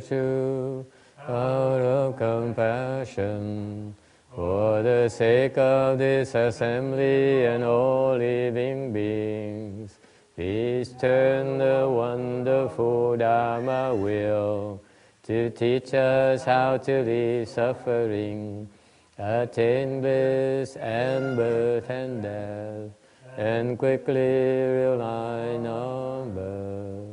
true, out of compassion, for the sake of this assembly and all living beings, please turn the wonderful Dharma wheel to teach us how to leave suffering, attain bliss and birth and death, and quickly realize non-birth.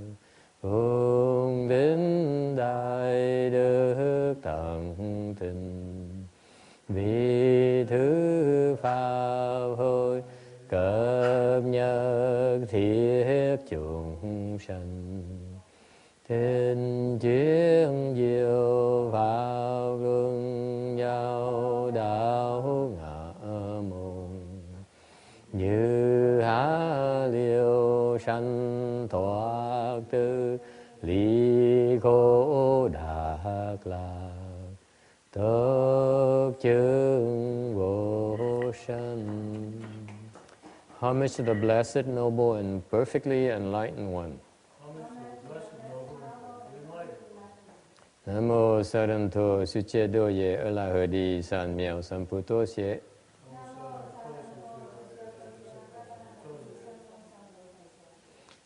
Phụng vinh đại đức tận tình, vì thứ pháp hội cập nhật thiết chúng sanh, thiên chuyên diệu pháp luân giao đạo ngã môn, như há liêu sanh thoát tư, ly khổ đạt lạc, tất chứng vô sanh. Homage to the blessed, noble, and perfectly enlightened one. Nam mô Sa Đan Thô Sư Chế Đô Ye Ơ La Hờ Đi San Miao San Pu Tô Xie.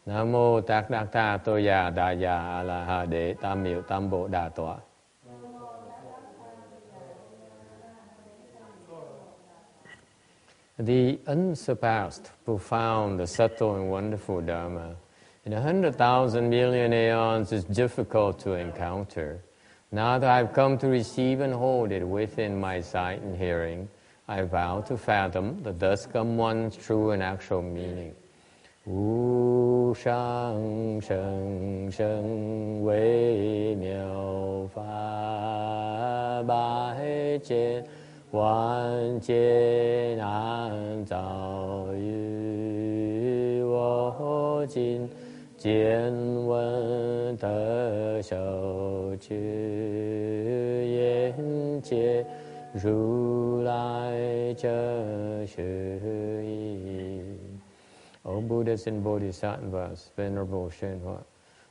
Nam mô Tát Đắc Tha Tô Già Đà Già A La Ha Đế Tam Miệu Tam Bộ Đà Tọa. The unsurpassed, profound, the subtle and wonderful Dharma in 100,000 million aeons is difficult to encounter. Now that I've come to receive and hold it within my sight and hearing, I vow to fathom the thus come one's true and actual meaning. Wu shang sheng sheng wei miao fa bai jian wan jie nan zao yu wo jin jian wen de xiao ju yan jie ru lai zhe shi yi. O Buddhas and Bodhisattvas, Venerable Shenhua,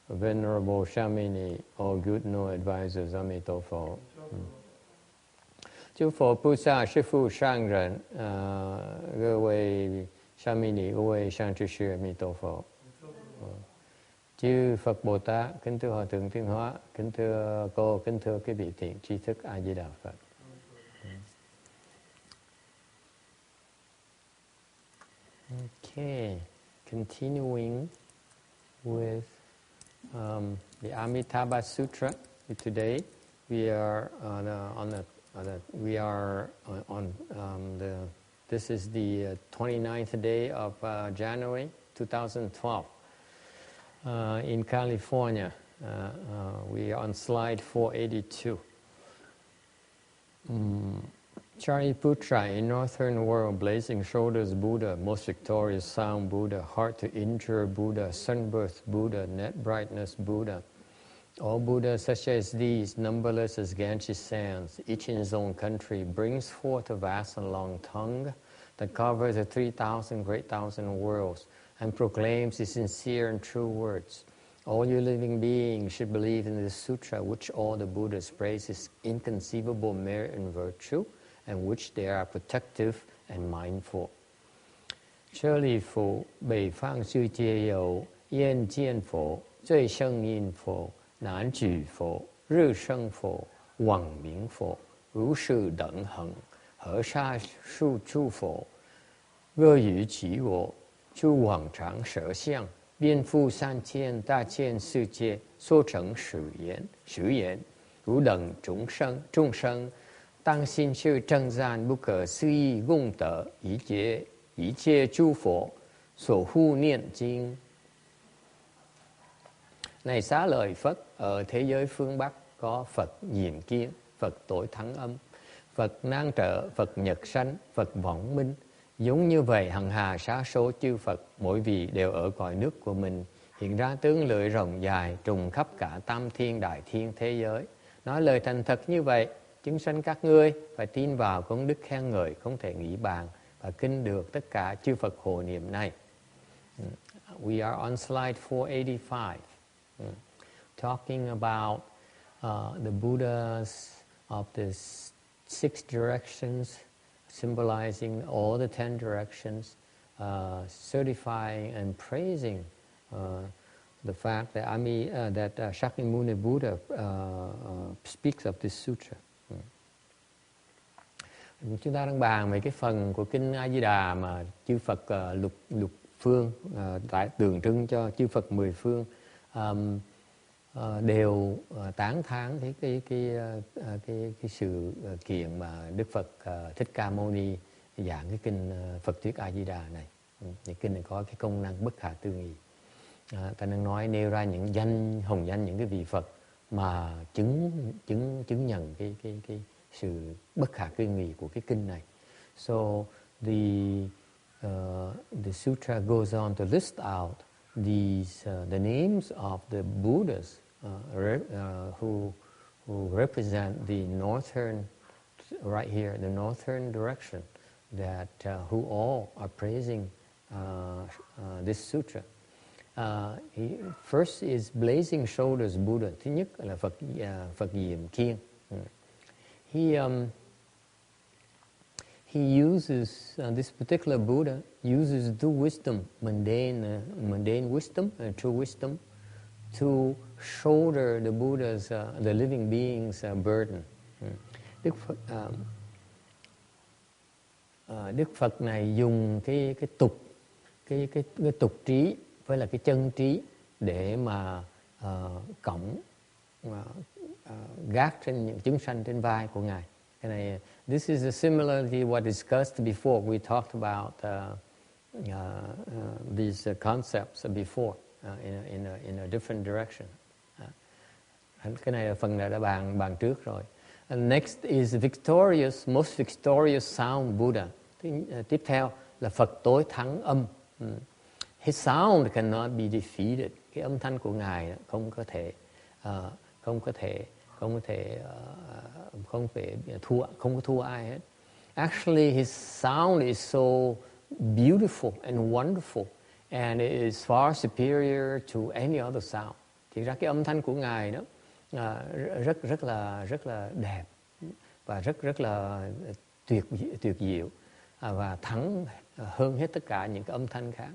Venerable Shamini, all good no advisors, Amitabha. Chư Phật Bồ Tát, Sư Phụ Sang Rần,各位 Shamini, 各位上智师 Amitabha. Chư Phật Bồ Tát, kính thưa Hòa Thượng Thiên Hóa, kính thưa cô, kính thưa quý vị thiện tri thức A Di Đà Phật. Okay, continuing with the Amitabha Sutra. Today we are this is the 29th day of January 2012 in California. We are on slide 482. Shariputra, in northern world, blazing shoulders Buddha, most victorious sound Buddha, heart to injure Buddha, sunbirth Buddha, net brightness Buddha. All Buddhas such as these, numberless as Ganges sands, each in his own country, brings forth a vast and long tongue that covers the 3,000 great thousand worlds and proclaims the sincere and true words. All you living beings should believe in this sutra, which all the Buddhas praise his inconceivable merit and virtue, and which they are protective and mindful. 舍利弗，北方世界有眼见佛、最胜因佛、难举佛、日生佛、网明佛、如是等恒，何沙数诸佛，若于其我，诸往常舍相，遍覆3000大千世界，说成十言，汝等众生。当心是称赞不可思议功德，一切诸佛所护念经. Này xá lợi Phật, ở thế giới phương Bắc có Phật Nhìn Kiên, Phật Tối Thắng Âm, Phật Nan Trợ, Phật Nhật Sanh, Phật Võng Minh. Giống như vậy, hằng hà sa số chư Phật, mỗi vị đều ở cõi nước của mình, hiện ra tướng lưỡi rộng dài, trùng khắp cả tam thiên đại thiên thế giới. Nói lời thành thật như vậy, chúng sanh các ngươi phải tin vào công đức khen ngợi không thể nghĩ bàn và kinh được tất cả chư Phật hộ niệm này. We are on slide 485, talking about the Buddhas of the 6 directions, symbolizing all the 10 directions, certifying and praising the fact that Shakyamuni Buddha speaks of this sutra. Chúng ta đang bàn về cái phần của Kinh A Di Đà mà chư Phật lục phương tượng trưng cho chư Phật 10 phương đều tán thán cái sự kiện mà Đức Phật Thích Ca Mâu Ni giảng cái kinh Phật thuyết A Di Đà này. Cái kinh này có cái công năng bất khả tư nghị. Ta đang nói nêu ra những hồng danh những cái vị Phật mà chứng nhận cái sự bất khả tư nghị của cái kinh này. So the sutra goes on to list out the names of the Buddhas who represent the northern, right here, the northern direction, that who all are praising this sutra. First is Blazing Shoulders Buddha. Thứ nhất là Phật Diệm Kiên. He uses this particular Buddha uses the wisdom, mundane wisdom, true wisdom, to shoulder the Buddha's, the living being's burden. Đức Phật này dùng cái tục trí với là cái chân trí để mà gác trên những chúng sanh trên vai của ngài. Cái này, this is similarly what discussed before. We talked about these concepts before in a different direction. Cái này là phần đã bàn trước rồi. And next is victorious, most victorious sound Buddha. Tiếp theo là Phật tối thắng âm. His sound cannot be defeated. Cái âm thanh của ngài không có thua ai hết. Actually, his sound is so beautiful and wonderful, and it is far superior to any other sound. Thì ra cái âm thanh của ngài đó rất là đẹp và rất là tuyệt diệu và thắng hơn hết tất cả những cái âm thanh khác.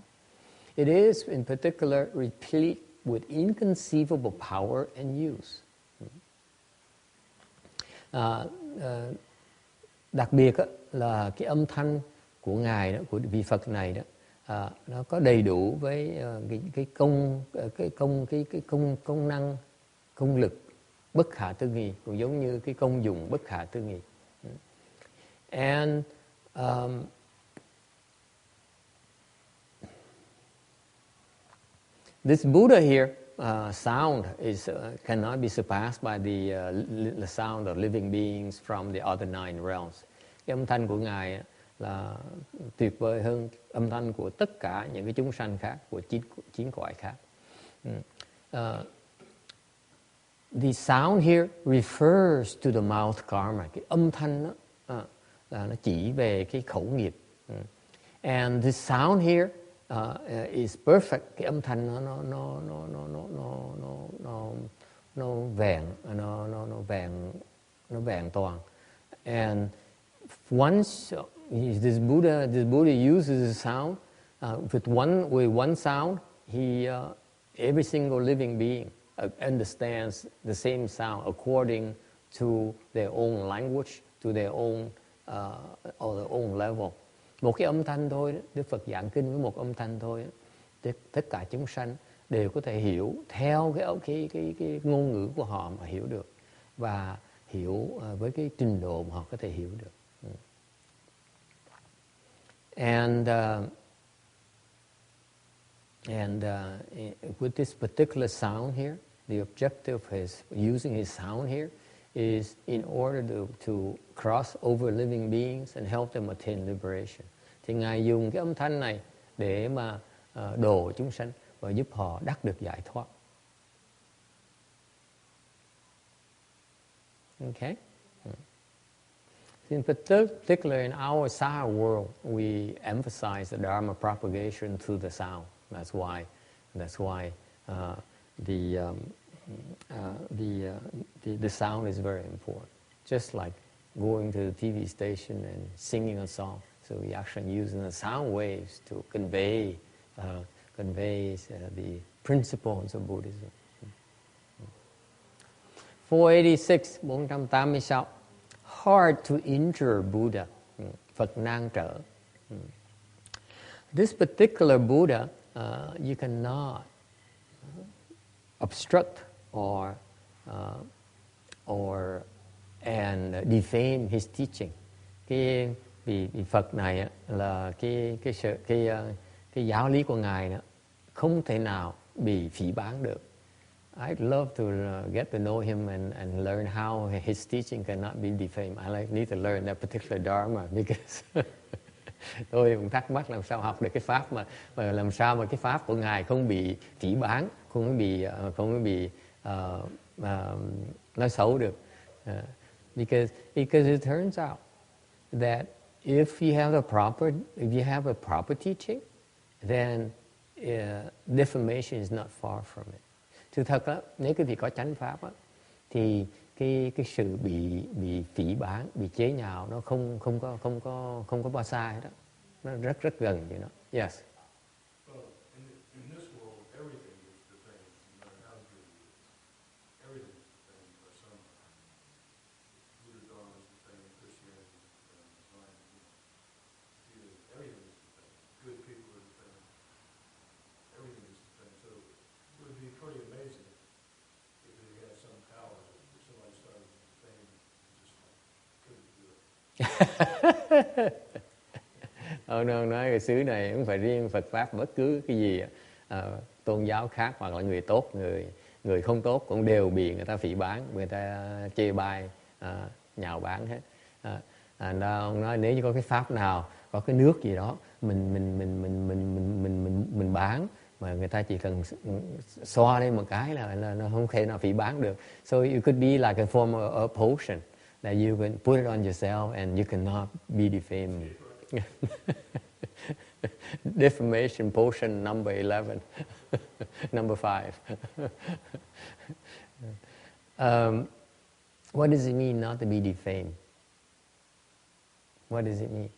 It is in particular replete with inconceivable power and use. Đặc biệt là cái âm thanh của ngài đó, của vị Phật này đó, nó có đầy đủ với cái công năng, công lực bất khả tư nghị, cũng giống như cái công dụng bất khả tư nghị. And this Buddha here, sound is cannot be surpassed by the sound of living beings from the other 9 realms. Cái âm thanh của ngài là tuyệt vời hơn âm thanh của tất cả những cái chúng sanh khác, của chín cõi khác. The sound here refers to the mouth karma. Cái âm thanh đó là nó chỉ về cái khẩu nghiệp. And the sound here is perfect. Cái âm thanh nó vẹn toàn. And once this Buddha uses the sound with one sound, every single living being understands the same sound according to their own language, to their own or their own level. Một cái âm thanh thôi, Đức Phật giảng kinh với một âm thanh thôi, tất cả chúng sanh đều có thể hiểu theo cái ngôn ngữ của họ mà hiểu được, và hiểu với cái trình độ mà họ có thể hiểu được. And with this particular sound here, the objective of using his sound here is in order to cross over living beings and help them attain liberation. Thì ngài dùng cái âm thanh này để mà độ chúng sanh và giúp họ đắc được giải thoát. Okay. In particular, in our Saha world, we emphasize the Dharma propagation through the sound. That's why the sound is very important. Just like going to the TV station and singing a song. So we actually using the sound waves to convey the principles of Buddhism. 486, 486. Hard to injure Buddha. Phật nan trở. This particular Buddha, you cannot obstruct and defame his teaching. Cái vị Phật này là cái giáo lý của ngài đó, không thể nào bị phỉ báng được. I'd love to get to know him and learn how his teaching cannot be defamed. I need to learn that particular Dharma because tôi cũng thắc mắc làm sao học được cái pháp mà làm sao mà cái pháp của ngài không bị phỉ báng, không bị nói xấu được. Because it turns out that if you have a proper teaching, then defamation is not far from it. Sự thật á, nếu quý vị có chánh pháp á, thì cái sự bị phỉ báng, bị chế nhạo nó không có bao xa hết đó. Nó rất gần vậy đó. Yes. Ông nói cái xứ này không phải riêng Phật pháp, bất cứ cái gì tôn giáo khác hoặc là người tốt, người không tốt cũng đều bị người ta phỉ báng, người ta chê bai, nhạo báng hết. Ông nói nếu như có cái pháp nào, có cái nước gì đó mình bán mà người ta chỉ cần xoa lên một cái là nó không thể nào phỉ báng được. So it could be like a form of a potion that you can put it on yourself and you cannot be defamed. Defamation potion number 11. Number 5. What does it mean not to be defamed? What does it mean?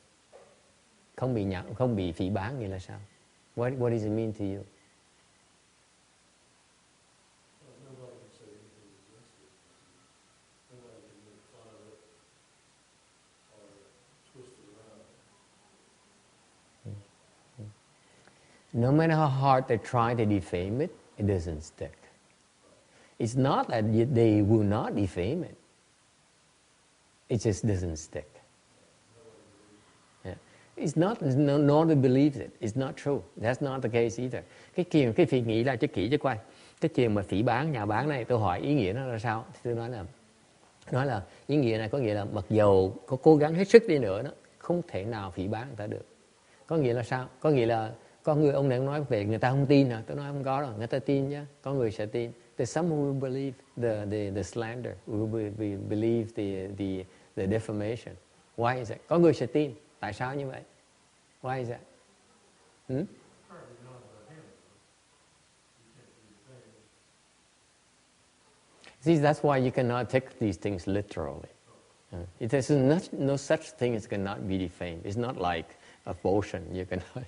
Không bị phỉ báng nghĩa là sao? What does it mean to you? No matter how hard they try to defame it, it doesn't stick. It's not that they will not defame it. It just doesn't stick. Yeah. It's not, nobody believes it. It's not true. That's not the case either. Cái phi nghĩ là chứ kỹ chứ quay. Cái chuyện mà phỉ báng, nhà bán này, tôi hỏi ý nghĩa nó là sao? Thì tôi nói là ý nghĩa này có nghĩa là mặc dầu có cố gắng hết sức đi nữa đó, không thể nào phỉ báng người ta được. Có nghĩa là sao? Có nghĩa là có người, ông này nói về người ta không tin hả? Tôi nói không có đâu, người ta tin chứ. Có người sẽ tin. There's some who will believe the slander, who will believe the defamation. Why is that? Có người sẽ tin. Tại sao như vậy? Why is that? See, that's why you cannot take these things literally. There's no such thing as cannot be defamed. It's not like a potion, you cannot,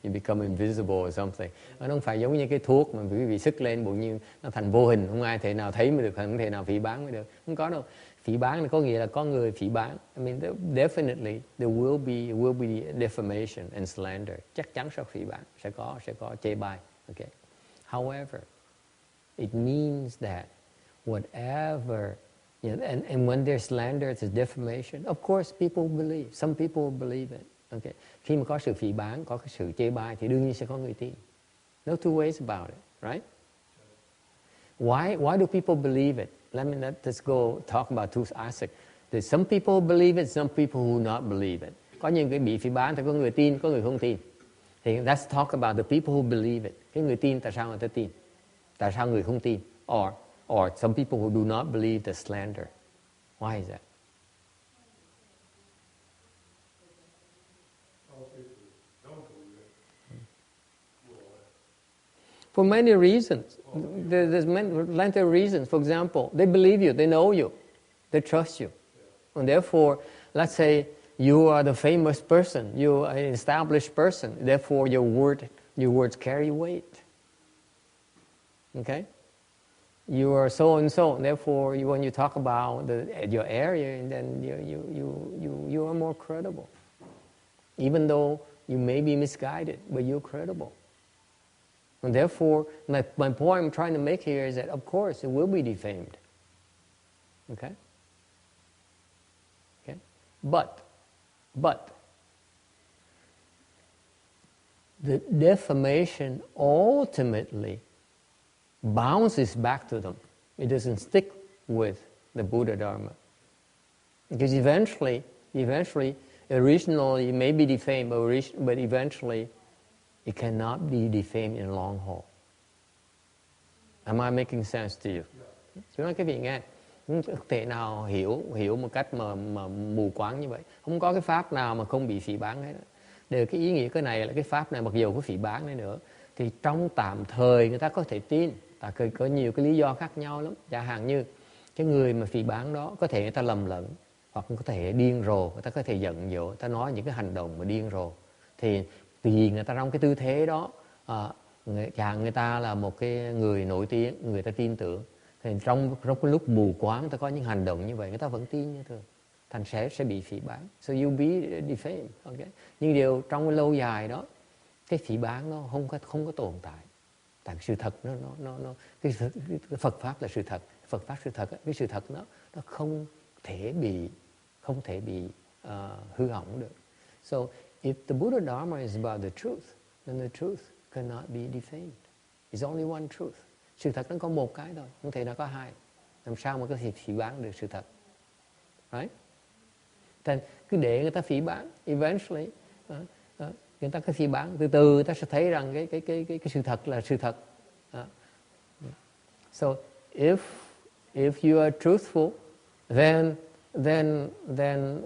you become invisible or something. Nó không phải giống như cái thuốc mà quý vị sức lên bụng như nó thành vô hình, không ai thể nào thấy mới được, không thể nào phỉ báng mới được. Không có đâu. Phỉ báng là có nghĩa là có người phỉ báng. I mean, definitely there will be defamation and slander. Chắc chắn sẽ phỉ báng, sẽ có chê bai. Okay. However, it means that whatever, and when there's slander, there's defamation. Of course, people believe. Some people believe it. Okay. Khi mà có sự phỉ báng, có cái sự chê bai thì đương nhiên sẽ có người tin. No two ways about it, right? Why do people believe it? Let's go talk about two aspects. There's some people believe it, some people who not believe it. Có những cái bị phỉ báng thì có người tin, có người không tin. Thì let's talk about the people who believe it. Cái người tin tại sao người ta tin? Tại sao người không tin? Or some people who do not believe the slander. Why is that? For many reasons. There's plenty of reasons. For example, they believe you, they know you, they trust you. And therefore, let's say you are the famous person, you are an established person, therefore your words carry weight. Okay? You are so and so, therefore when you talk about your area, then you are more credible. Even though you may be misguided, but you're credible. And therefore, my point I'm trying to make here is that, of course, it will be defamed. Okay? Okay? But, the defamation ultimately bounces back to them. It doesn't stick with the Buddha Dharma. Because eventually, originally it may be defamed, but eventually it cannot be defamed in long haul. Am I making sense to you? Tôi nói cái vị nghe, không thể nào hiểu một cách mà mù quáng như vậy. Không có cái pháp nào mà không bị phỉ báng hết. Đều cái ý nghĩa cái này là cái pháp này mặc dù có phỉ báng này nữa, thì trong tạm thời người ta có thể tin. Tại có nhiều cái lý do khác nhau lắm. Chẳng hạn như cái người mà phỉ báng đó có thể người ta lầm lẫn, hoặc có thể điên rồ, người ta có thể giận dữ, người ta nói những cái hành động mà điên rồ. Thì vì người ta trong cái tư thế đó, người ta là một cái người nổi tiếng, người ta tin tưởng. Thì trong cái lúc mù quáng người ta có những hành động như vậy, người ta vẫn tin như thường. Thành sẽ bị phỉ báng. So you'll be defamed. Okay? Nhưng điều trong cái lâu dài đó, cái phỉ báng nó không có tồn tại. Tại sự thật cái Phật pháp là sự thật. Phật pháp sự thật, cái sự thật nó không thể bị hư hỏng được. So if the Buddha Dharma is about the truth, then the truth cannot be defamed. It's only one truth. Sự thật nó có một cái thôi, không thể nào có hai. Làm sao mà có thể phỉ báng được sự thật? Right? Then cứ để người ta phỉ báng, eventually người ta cứ phỉ báng, từ từ người ta sẽ thấy rằng cái sự thật là sự thật. So if you are truthful, then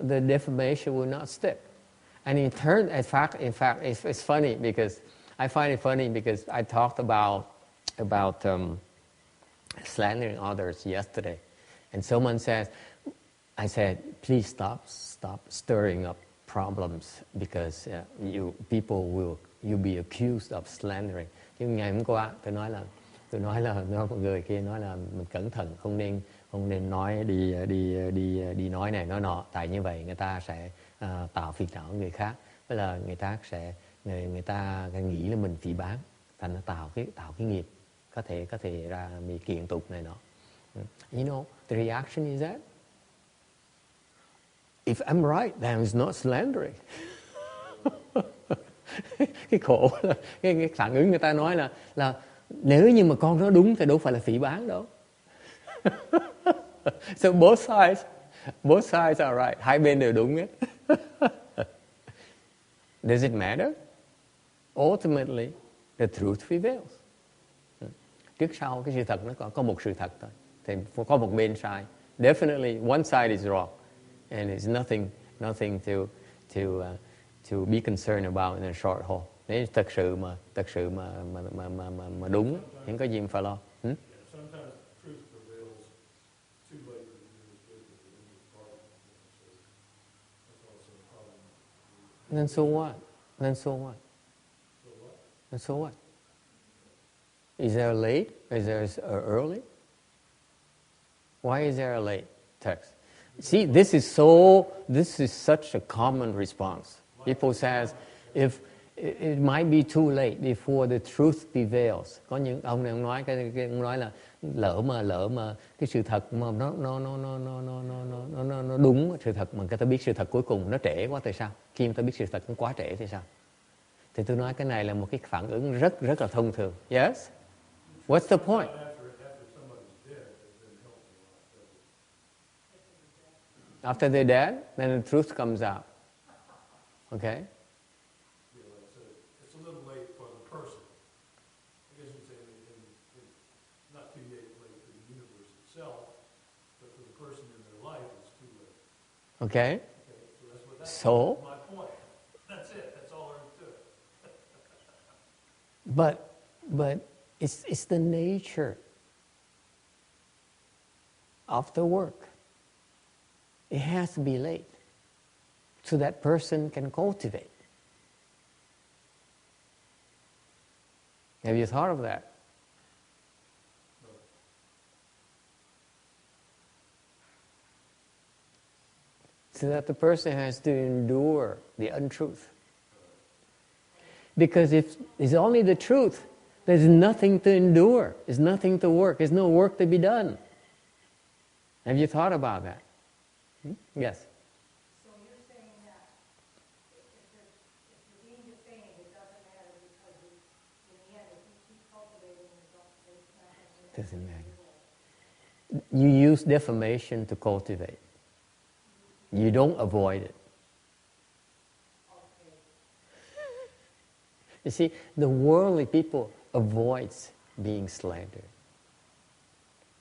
the defamation will not stick. And in fact, it's funny because I find it funny because I talked about slandering others yesterday, and someone says, I said, please stop stirring up problems because you'll be accused of slandering. Nhưng ngày hôm qua tôi nói là một người kia nói là mình cẩn thận, không nên nói đi nói này nói nọ, tại như vậy người ta sẽ tạo phiền não người khác, tức là người ta nghĩ là mình phỉ báng, thành nó tạo cái nghiệp có thể ra bị kiện tụng này nọ. You know, the reaction is that if I'm right, then it's not slandering. Cái khổ là cái phản ứng người ta nói là nếu như mà con nói đúng thì đâu phải là phỉ báng đâu. So both sides are right. Hai bên đều đúng hết. Does it matter? Ultimately, the truth prevails. Trước sau cái sự thật nó có một sự thật thôi. Thì có một bên sai. Definitely one side is wrong, and it's nothing to be concerned about in a short haul. Nếu thật sự mà đúng, không có gì mà phải lo. Then so what? Then so what? And so what? Is there a late? Is there a early? Why is there a late text? See, this is such a common response. People says, if it might be too late before the truth prevails. Có những ông này ông nói là lỡ mà cái sự thật mà nó đúng, sự thật mà người ta biết sự thật cuối cùng nó trễ quá thì sao? Khi người ta biết sự thật nó quá trễ thì sao? Thì tôi nói cái này là một cái phản ứng rất là thông thường. Yes? What's the point? After they're dead, then the truth comes out. Okay? It's a little late for the person. I guess you'd say not too late for the universe itself, but for the person in their life, it's too late. Okay? So that's my point. That's it. That's all there is to it. But It's the nature of the work. It has to be late so that person can cultivate. Have you thought of that? So that the person has to endure the untruth. Because if it's only the truth, there's nothing to endure. There's nothing to work. There's no work to be done. Have you thought about that? Yes. So you're saying that if you're being defamed, it doesn't matter because in the end, if you keep cultivating, it's not Doesn't matter. You use defamation to cultivate. You don't avoid it. You see, the worldly people avoids being slandered.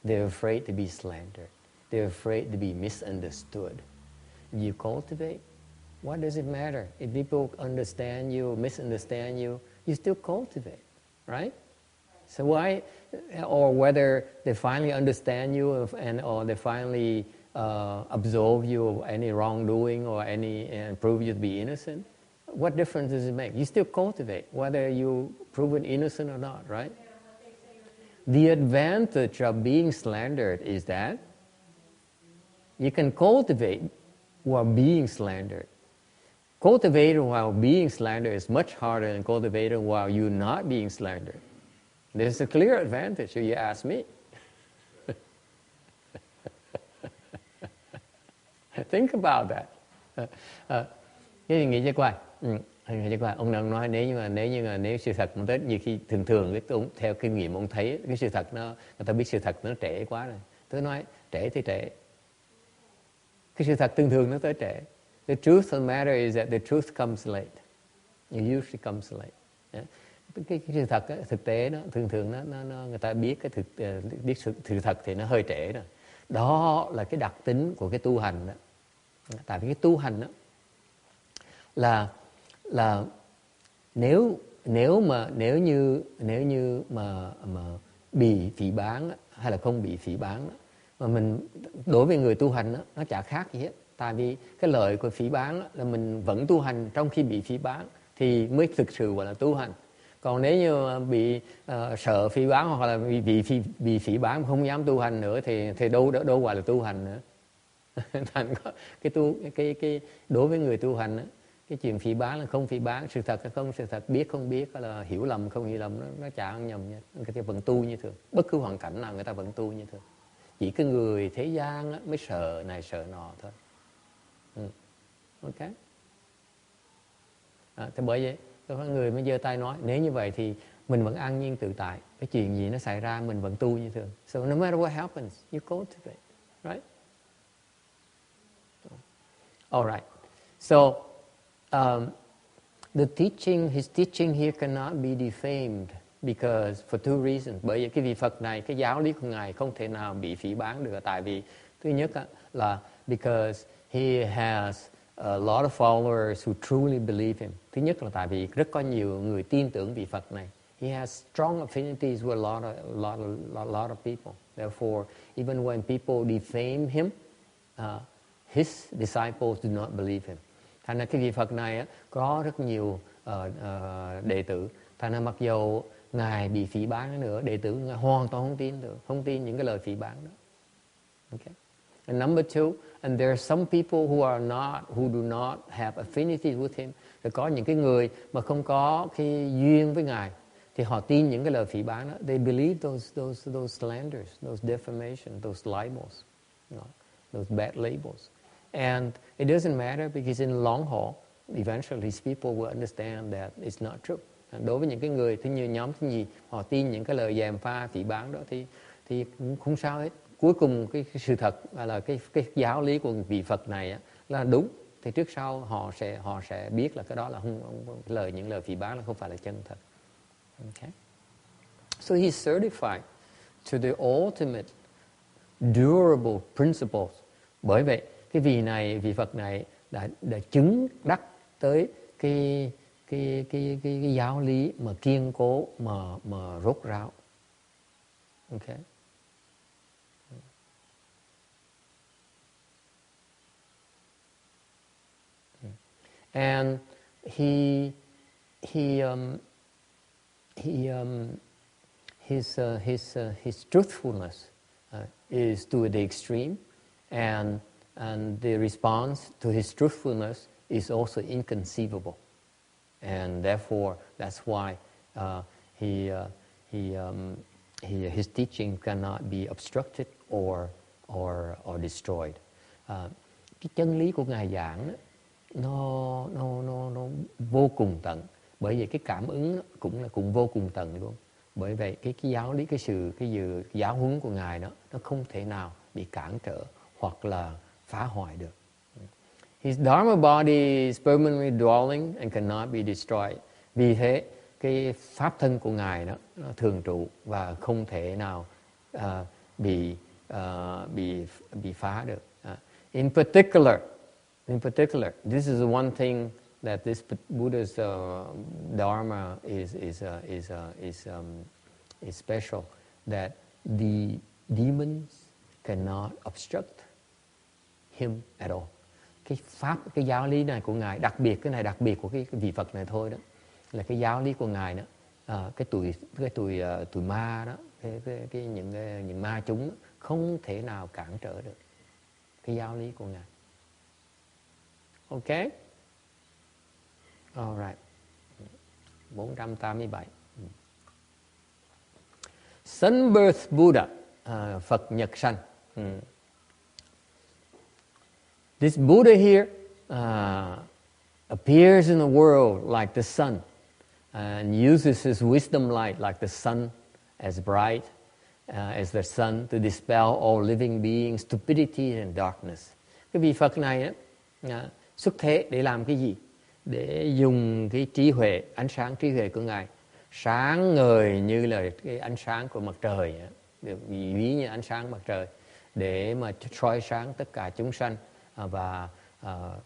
They're afraid to be slandered. They're afraid to be misunderstood. If you cultivate, what does it matter? If people understand you, misunderstand you, you still cultivate, right? So why, or whether they finally understand you or they finally absolve you of any wrongdoing or and prove you to be innocent, what difference does it make? You still cultivate, whether you proven innocent or not, right? The advantage of being slandered is that you can cultivate while being slandered. Cultivating while being slandered is much harder than cultivating while you're not being slandered. There's a clear advantage, if you ask me. Think about that. Cái nghĩ cho coi. Ông nói nếu sự thật không tới, nhiều khi thường theo kinh nghiệm ông thấy cái sự thật người ta biết sự thật nó trễ quá rồi. Tôi nói trễ thì trễ. Cái sự thật thường nó tới trễ. The truth of the matter is that the truth comes late. It usually comes late. Yeah. Cái sự thật thực tế đó thường nó người ta biết biết sự thật thì nó hơi trễ rồi. Đó là cái đặc tính của cái tu hành đó. Tại vì cái tu hành đó là nếu như mà bị phỉ báng hay là không bị phỉ báng mà mình đối với người tu hành nó chả khác gì hết. Tại vì cái lợi của phỉ báng là mình vẫn tu hành trong khi bị phỉ báng thì mới thực sự gọi là tu hành. Còn nếu như mà bị sợ phỉ báng hoặc là bị phỉ báng không dám tu hành nữa thì đâu gọi là tu hành nữa. Thành có cái đối với người tu hành cái chuyện phỉ báng là không phỉ báng, sự thật hay không sự thật, biết không biết, hay là hiểu lầm không hiểu lầm, nó chả ăn nhầm nha. Người ta vẫn tu như thường, bất cứ hoàn cảnh nào người ta vẫn tu như thường. Chỉ cái người thế gian mới sợ này sợ nọ thôi. Ok. Thế bởi vậy có người mới giơ tay nói nếu như vậy thì mình vẫn an nhiên tự tại, cái chuyện gì nó xảy ra mình vẫn tu như thường. So no matter what happens, you cultivate, right? All right. So his teaching here cannot be defamed because for two reasons. Bởi vì cái vị Phật này, cái giáo lý của ngài không thể nào bị phỉ báng được. Tại vì thứ nhất là because he has a lot of followers who truly believe him. Thứ nhất là tại vì rất có nhiều người tin tưởng vị Phật này. He has strong affinities with a lot of people. Therefore, even when people defame him, his disciples do not believe him. Thành ra cái vị Phật này có rất nhiều đệ tử. Thành ra mặc dù ngài bị phỉ báng nữa, đệ tử ngài hoàn toàn không tin được, không tin những cái lời phỉ báng đó. Okay. And number two, and there are some people who do not have affinities with him. Rồi có những cái người mà không có cái duyên với ngài thì họ tin những cái lời phỉ báng đó. They believe those slanders, those defamation, those libels, those bad labels. And it doesn't matter because in long haul, eventually these people will understand that it's not true. Đối với những cái người như nhóm thứ gì, họ tin những cái lời gièm pha phỉ báng đó thì cũng không sao hết. Cuối cùng cái sự thật là cái giáo lý của vị Phật này là đúng. Thì trước sau họ sẽ biết là cái đó là những lời phỉ báng là không phải là chân thật. Okay. So he's certified to the ultimate durable principles. Bởi vậy cái vị Phật này đã chứng đắc tới cái giáo lý mà kiên cố mà rốt ráo. Okay. And his truthfulness is to the extreme, and the response to his truthfulness is also inconceivable, and therefore that's why his teaching cannot be obstructed or destroyed. Cái chân lý của ngài giảng đó, nó vô cùng tận, bởi vì cái cảm ứng cũng vô cùng tận luôn. Bởi vậy cái giáo lý, cái giáo huấn của ngài đó, nó không thể nào bị cản trở hoặc là phá hoại được. His Dharma body is permanently dwelling and cannot be destroyed. Vì thế cái pháp thân của ngài đó nó thường trụ và không thể nào bị phá được. In particular, this is one thing that this Buddha's Dharma is special, that the demons cannot obstruct him at all. Cái giáo lý này của ngài đặc biệt, cái này đặc biệt của cái vị Phật này thôi đó, là cái giáo lý của ngài đó, cái tụi ma đó, những ma chúng đó, không thể nào cản trở được cái giáo lý của ngài. Okay? All right. 487. Sunbirth Buddha, Phật nhật sanh. This Buddha here appears in the world like the sun and uses his wisdom light like the sun, as bright as the sun, to dispel all living beings' stupidity and darkness. Cái vị Phật này xuất thế để làm cái gì? Để dùng cái trí huệ, ánh sáng trí huệ của ngài sáng ngời như là cái ánh sáng của mặt trời, được ví như ánh sáng mặt trời, để mà soi sáng tất cả chúng sanh và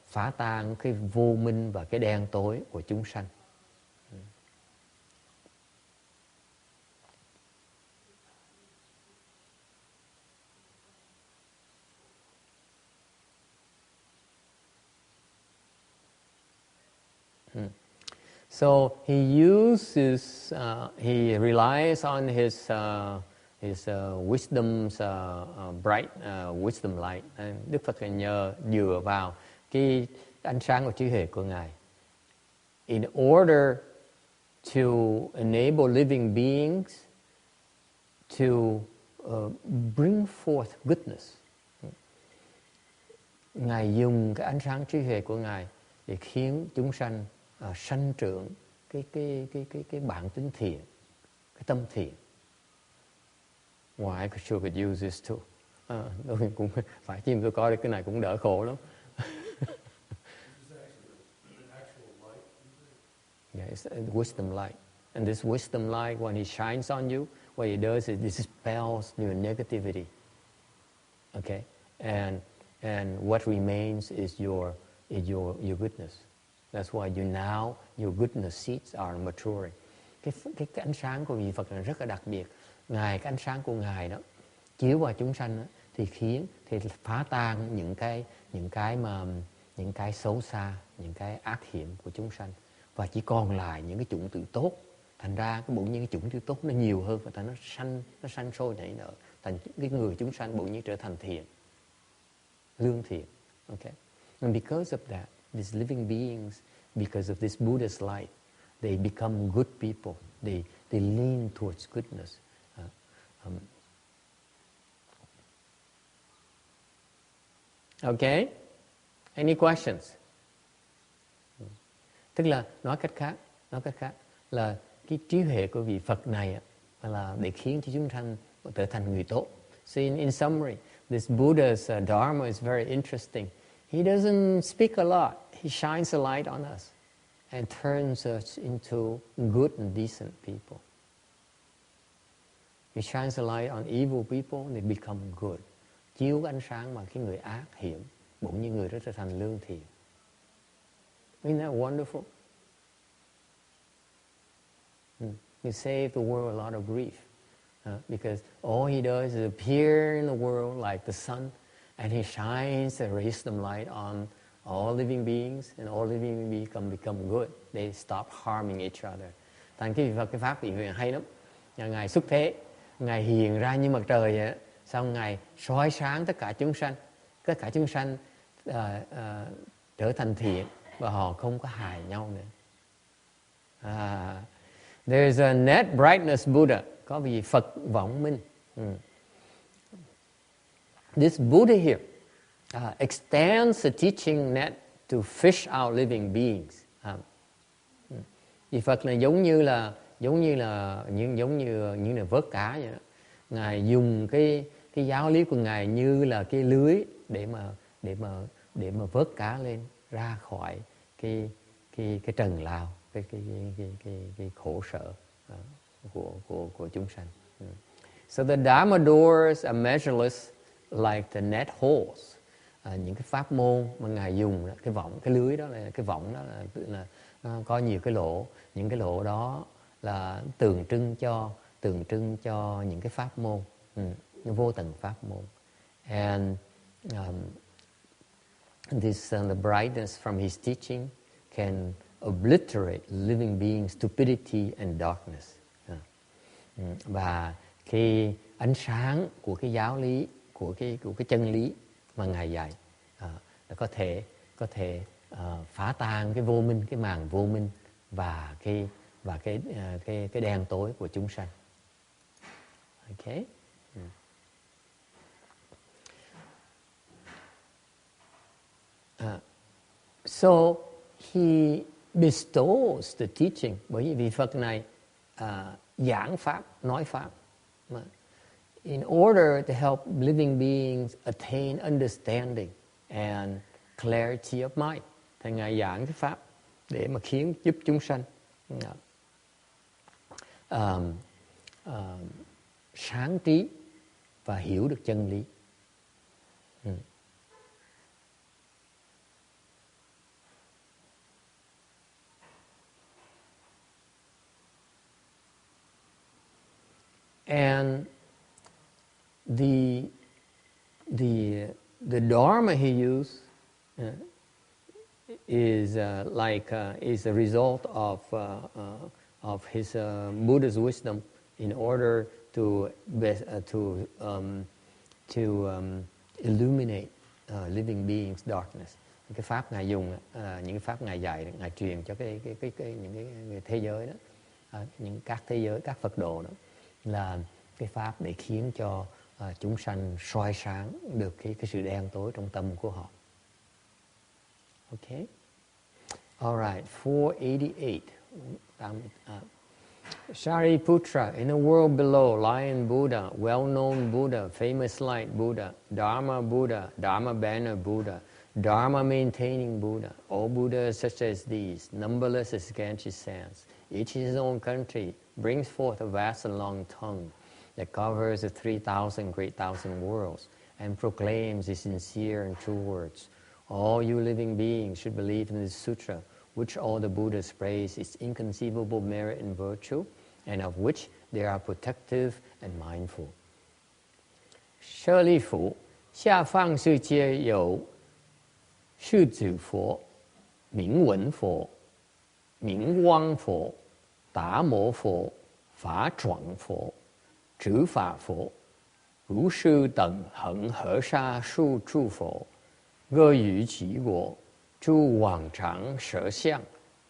phá tan cái vô minh và cái đen tối của chúng sanh. So he relies on his wisdom's bright wisdom light. Đức Phật dựa vào cái ánh sáng của trí huệ của ngài, in order to enable living beings to bring forth goodness. Ngài dùng cái ánh sáng trí huệ của ngài để khiến chúng sanh sanh trưởng cái bản tính thiện, cái tâm thiện. Why I could use this too. Tôi cũng phải chim tôi coi cái này cũng đỡ khổ lắm. Yeah, it's a wisdom light. And this wisdom light, when it shines on you, what it does is it dispels your negativity. Okay? And what remains is your goodness. That's why your goodness seeds are maturing. Cái ánh sáng của vị Phật là rất là đặc biệt. Ngài, cái ánh sáng của ngài đó chiếu vào chúng sanh đó, thì phá tan những cái xấu xa, những cái ác hiểm của chúng sanh, và chỉ còn lại những cái chủng tử tốt. Thành ra cái bỗng nhiên cái chủng tử tốt nó nhiều hơn, và nó sanh sôi nảy nở, thành cái người chúng sanh bỗng nhiên trở thành thiện, lương thiện. Okay? And because of that, these living beings, because of this Buddha's light, they become good people. They lean towards goodness. Okay? Any questions? Tức là nói cách khác là cái trí huệ của vị Phật này là để khiến cho chúng sanh trở thành người tốt. So in summary, this Buddha's Dharma is very interesting. He doesn't speak a lot. He shines a light on us and turns us into good and decent people. He shines a light on evil people and they become good. Chiếu ánh sáng mà cái người ác hiểm, bỗng như người đó trở thành lương thiện. Isn't that wonderful? You save the world a lot of grief. Because all he does is appear in the world like the sun, and he shines the wisdom light on all living beings, and all living beings become good. They stop harming each other. Thành cái pháp vị huyền hay lắm. Ngài xuất thế, Ngài hiện ra như mặt trời vậy, xong Ngài soi sáng tất cả chúng sanh. Tất cả chúng sanh trở thành thiện và họ không có hại nhau nữa. There's a net brightness Buddha, có vị Phật vọng minh. This Buddha here extends the teaching net to fish out living beings. Vị Phật này giống như là vớt cá vậy đó. Ngài dùng cái giáo lý của Ngài như là cái lưới để mà vớt cá lên ra khỏi cái trần lao, cái khổ sở của chúng sanh. So the Dharma doors are measureless like the net holes. Những cái pháp môn mà Ngài dùng, cái vọng, cái lưới đó là cái vọng đó là có nhiều cái lỗ. Những cái lỗ đó là tượng trưng cho những cái pháp môn, vô tận pháp môn. And this the brightness from his teaching can obliterate living beings' stupidity and darkness. Và cái ánh sáng của cái giáo lý, của cái chân lý mà Ngài dạy là có thể phá tan cái vô minh, cái màn vô minh và cái đen tối của chúng sanh. Okay? So he bestows the teaching, bởi vì vị Phật này giảng pháp, nói pháp, in order to help living beings attain understanding and clarity of mind. Thì Ngài giảng cái pháp để mà giúp chúng sanh sáng trí và hiểu được chân lý. And the Dharma he used is is a result of his Buddha's wisdom in order to illuminate living beings' darkness. Cái pháp Ngài dùng, những cái pháp Ngài dạy, Ngài truyền cho những cái thế giới đó, các thế giới, các Phật độ đó, là cái pháp để khiến cho chúng sanh soi sáng được cái sự đen tối trong tâm của họ. Okay. All right. 488. Shariputra, in the world below, Lion Buddha, well-known Buddha, famous light Buddha, Dharma Buddha, Dharma banner Buddha, Dharma maintaining Buddha, all Buddhas such as these, numberless as Ganges sands, each in his own country, brings forth a vast and long tongue that covers the 3,000 great thousand worlds and proclaims the sincere and true words. All you living beings should believe in this sutra, which all the Buddhas praise its inconceivable merit and virtue, and of which they are protective and mindful. 舍利弗，下方世界有世子佛、名闻佛、名光佛、达摩佛、法幢佛、执法佛、如是等恒河沙数诸佛，各于其国，诸往常实相，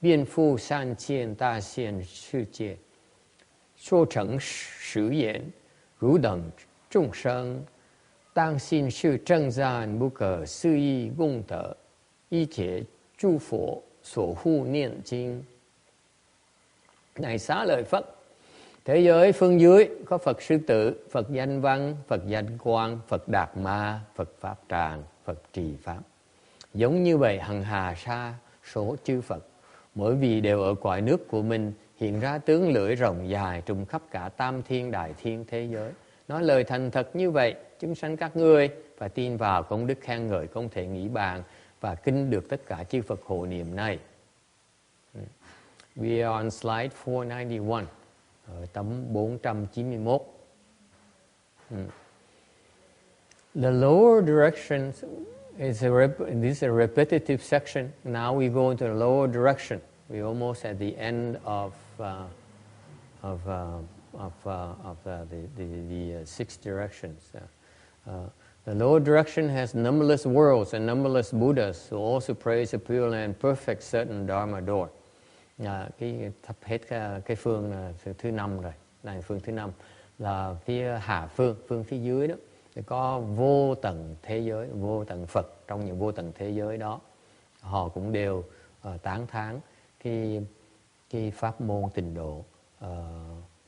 遍覆三千大千世界，说成实言，汝等众生，当信是正赞不可思议功德，一切诸佛所护念经。Này xá lợi Phất, thế giới phương dưới có Phật Sư Tử, Phật Danh Văn, Phật Danh Quang, Phật Đạt Ma, Phật Pháp Tràng, Phật Trì Pháp. Giống như vậy hằng hà sa số chư Phật, mỗi vị đều ở cõi nước của mình hiện ra tướng lưỡi rộng dài trùm khắp cả tam thiên đại thiên thế giới. Nói lời thành thật như vậy, chúng sanh các ngươi và tin vào công đức khen ngợi không thể nghĩ bàn và kinh được tất cả chư Phật hộ niệm này. We are on slide 491, ở tấm 491. The lower direction is this is a repetitive section. Now we go into the lower direction. We're almost at the end of the six directions. The lower direction has numberless worlds and numberless Buddhas who also praise the Pureland perfect certain Dharma door. Cái thắp hết cái phương thứ 5 rồi. Này phương thứ 5 là phía hạ phương, phương phía dưới đó. Thì có vô tận thế giới, vô tận Phật trong những vô tận thế giới đó. Họ cũng đều tán thán cái pháp môn tịnh độ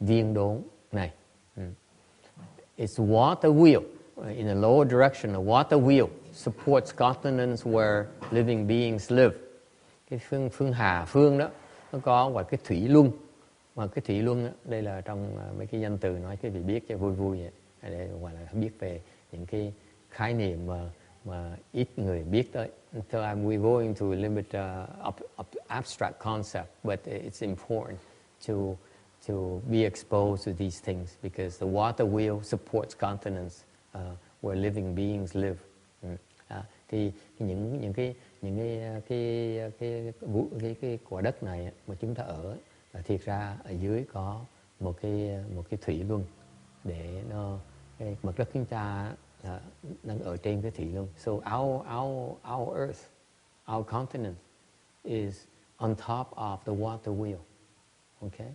viên đốn này. It's water wheel. In the lower direction, a water wheel supports continents where living beings live. Cái phương hạ phương đó, nó có gọi cái thủy luân. Mà cái thủy luân đó, đây là trong mấy cái danh từ nói cái vị biết cho vui vui vậy. Để gọi là biết về những cái khái niệm mà ít người biết tới. So we're going to limit abstract concept, but it's important to be exposed to these things because the water wheel supports continents where living beings live. Thì những cái quả đất này mà chúng ta ở là thiệt ra ở dưới có một cái thủy luân để nó cái mặt đất chúng ta đang ở trên cái thủy luân. So our earth, our continent is on top of the water wheel. Okay?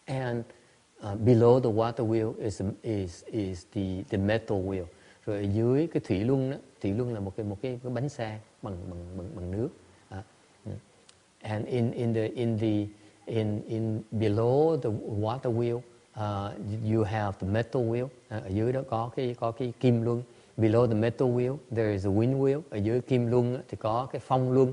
And below the water wheel is the metal wheel. Rồi ở dưới cái thủy luân đó, thủy luân là một cái bánh xe bằng nước. And in below the water wheel, you have the metal wheel. Ở dưới đó có cái kim luân. Below the metal wheel, there is a wind wheel. Ở dưới kim luân thì có cái phong luân.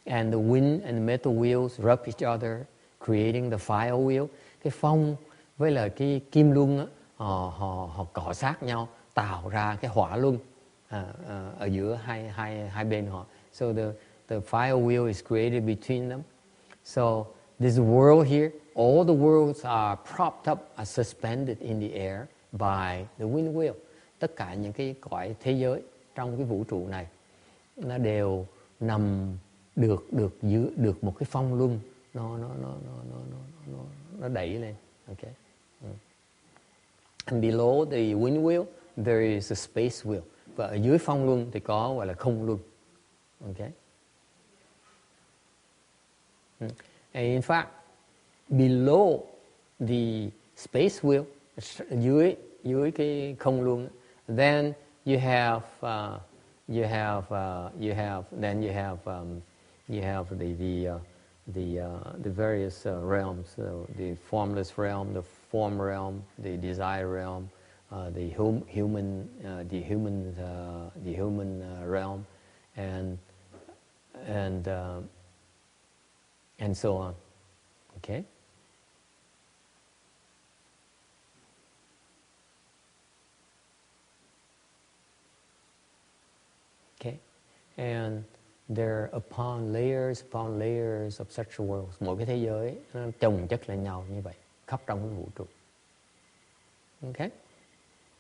And the wind and the metal wheels rub each other, creating the fire wheel. Cái phong với là cái kim luân họ cọ sát nhau, tạo ra cái hỏa luân ở giữa hai bên họ. So the fire wheel is created between them. So this world here, all the worlds are propped up, are suspended in the air by the wind wheel. Tất cả những cái cõi thế giới trong cái vũ trụ này nó đều nằm được một cái phong luân nó đẩy lên. Okay. And below the wind wheel there is a space wheel. Và ở dưới phong luân thì có gọi là không luân. Okay. And in fact, below the space wheel, dưới cái không luân, then you have the various realms, the formless realm, the form realm, the desire realm, the human realm, and so on. Okay. Okay. And there upon layers of such worlds. Mỗi cái thế giới nó chồng chất lên nhau như vậy, khắp trong cái vũ trụ. Okay?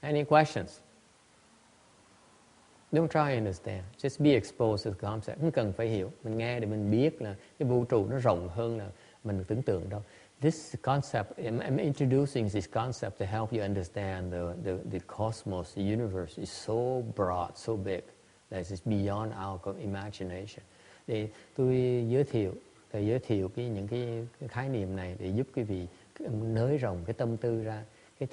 Any questions? Don't try to understand. Just be exposed to the concept. Không cần phải hiểu. Mình nghe để mình biết là cái vũ trụ nó rộng hơn là mình tưởng tượng đâu. This concept, I'm introducing this concept to help you understand the cosmos, the universe is so broad, so big. That is beyond our imagination. Để tôi giới thiệu những cái khái niệm này để giúp quý vị nới rộng cái tâm tư ra. Cái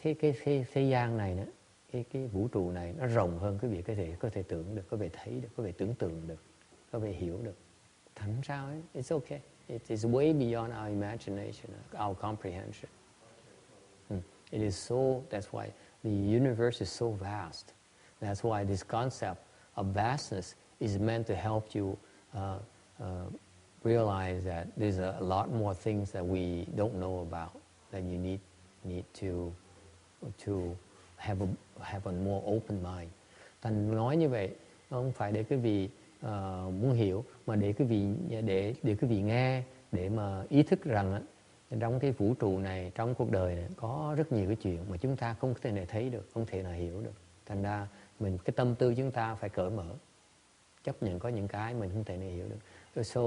thế gian này nữa, cái vũ trụ này nó rộng hơn quý vị có thể tưởng được, có thể thấy được, có thể tưởng tượng được, có thể hiểu được. Thành sao ấy? It's okay. It is way beyond our imagination, our comprehension. It is so. That's why the universe is so vast. That's why this concept of vastness is meant to help you realize that there's a lot more things that we don't know about that you need to have a more open mind. Thành nói như vậy không phải để quý vị muốn hiểu, mà để quý vị nghe, để mà ý thức rằng Trong cái vũ trụ này, trong cuộc đời này có rất nhiều cái chuyện mà chúng ta không thể nào thấy được, không thể nào hiểu được. Thành ra cái tâm tư chúng ta phải cởi mở, chấp nhận có những cái mình không thể nào hiểu được. So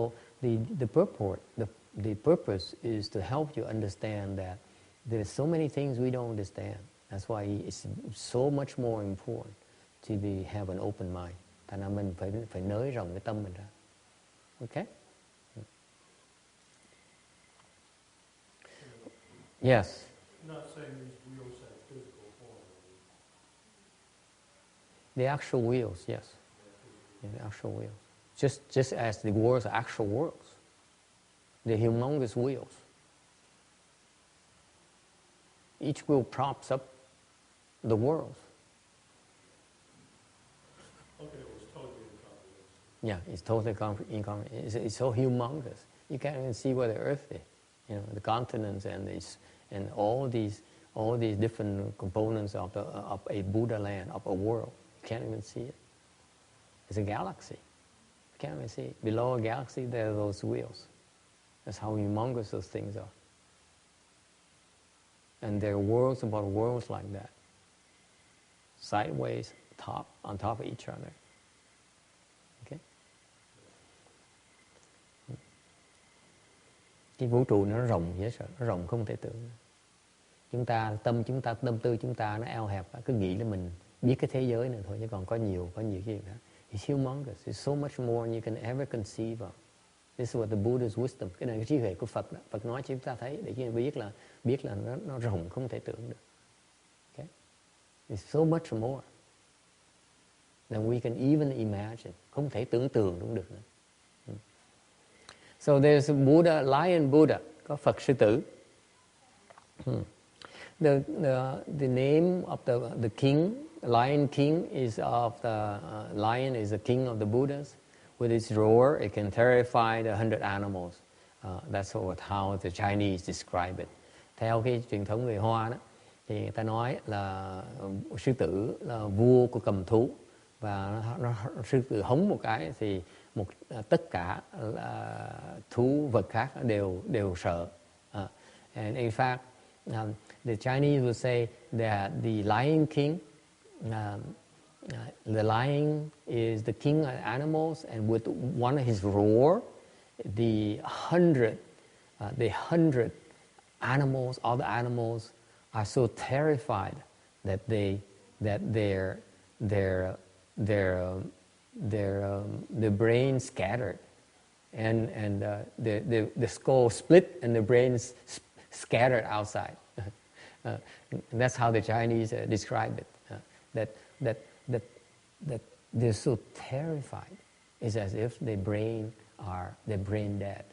the purpose is to help you understand that there are so many things we don't understand. That's why it's so much more important to have an open mind. Thành ra mình phải nới rộng cái tâm mình ra. Okay? Yes. Not saying these wheels have physical form. The actual wheels, yes. Yeah, the actual wheels. Just as the worlds are actual worlds. The humongous wheels. Each wheel props up the worlds. Okay, it was totally incomprehensible. Yeah, it's totally incomprehensible. It's so humongous. You can't even see where the earth is. You know, the continents and all these different components of a Buddha land, of a world. You can't even see it. It's a galaxy. You can't even see it. Below a galaxy, there are those wheels. That's how humongous those things are. And there are worlds about worlds like that. Sideways, on top of each other. Okay? Cái vũ trụ nó rộng dễ sợ, nó rộng không thể tưởng. Tâm tư chúng ta nó eo hẹp, cứ nghĩ là mình biết cái thế giới này thôi, chứ còn có nhiều cái gì khác. It's humongous. It's so much more than you can ever conceive of. This is what the Buddha's wisdom. Cái này cái trí huệ của Phật đó. Phật nói cho chúng ta thấy để chúng ta biết là nó rộng không thể tưởng được. Okay? It's so much more than we can even imagine. Không thể tưởng tượng cũng được nữa. So there's a Buddha, Lion Buddha, có Phật sư tử. The name of the king, Lion King, is of the lion is the king of the Buddhas. With its roar, it can terrify the 100 animals. That's how the Chinese describe it. Theo cái truyền thống người Hoa đó, thì người ta nói là sư tử là vua của cầm thú, và sư tử hống một cái thì tất cả thú vật khác đều sợ. And in fact, the Chinese will say that the Lion King, the lion is the king of animals, and with one of his roar, the 100 animals, all the animals are so terrified that their brains scattered, and the skull split and the brains scattered outside. That's how the Chinese describe it. That they're so terrified. It's as if their brain dead.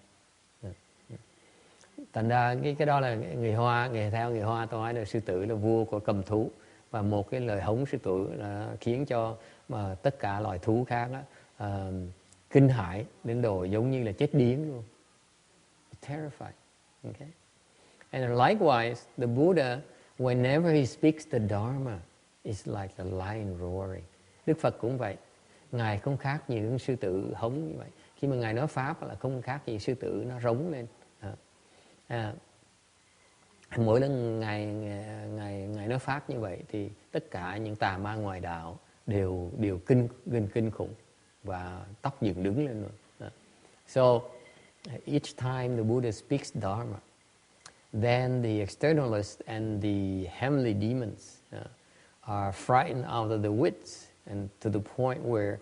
Thành ra cái đó là người Hoa, theo người Hoa tôi nói là sư tử là vua của cầm thú, và một cái lời hống sư tử là khiến cho mà tất cả loài thú khác đó, kinh hãi đến độ giống như là chết điếng luôn. Terrified. Okay? And likewise, the Buddha, whenever he speaks the Dharma, it's like the lion roaring. Đức Phật cũng vậy. Ngài không khác những sư tử hống như vậy. Khi mà Ngài nói Pháp là không khác gì sư tử nó rống lên. Mỗi lần Ngài nói Pháp như vậy thì tất cả những tà ma ngoài đạo đều kinh khủng và tóc dựng đứng lên rồi. So each time the Buddha speaks Dharma, then the externalists and the heavenly demons are frightened out of their wits, and to the point where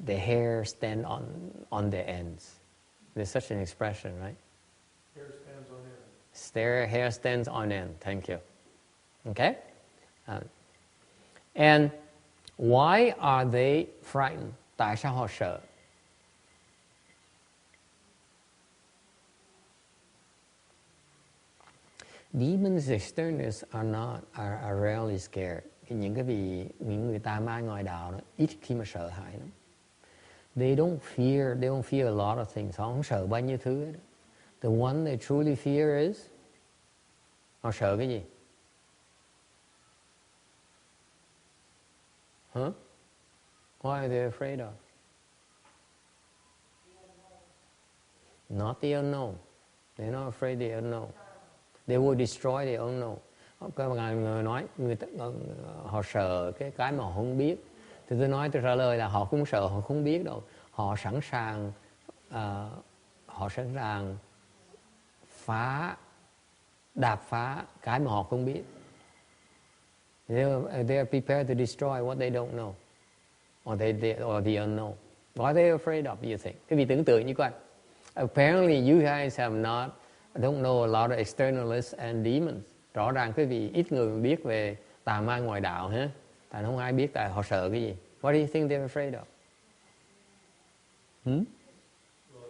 the hair stand on their ends. There's such an expression, right? Hair stands on end. Hair stands on end. Thank you. Okay? And why are they frightened? Tại sao họ sợ? Demons externals are rarely scared. Những người tà ma ngoài đạo đó ít khi mà sợ hãi lắm. They don't fear a lot of things. Họ không sợ bao nhiêu thứ hết. The one they truly fear is, họ sợ cái gì? Huh? What are they afraid of? Not the unknown. They're not afraid of the unknown. They will destroy the unknown. Có người nói họ sợ cái mà họ không biết. Thì tôi trả lời là họ không sợ, họ không biết đâu. Họ sẵn sàng đạp phá cái mà họ không biết. They are prepared to destroy what they don't know, or the unknown. What are they afraid of, you think? Cái vị tưởng tượng như coi. Apparently you guys don't know a lot of externalists and demons. Rõ ràng quý vị ít người biết về tà ma ngoại đạo ha. Tại không ai biết, tại họ sợ cái gì. What do you think they're afraid of? Well, it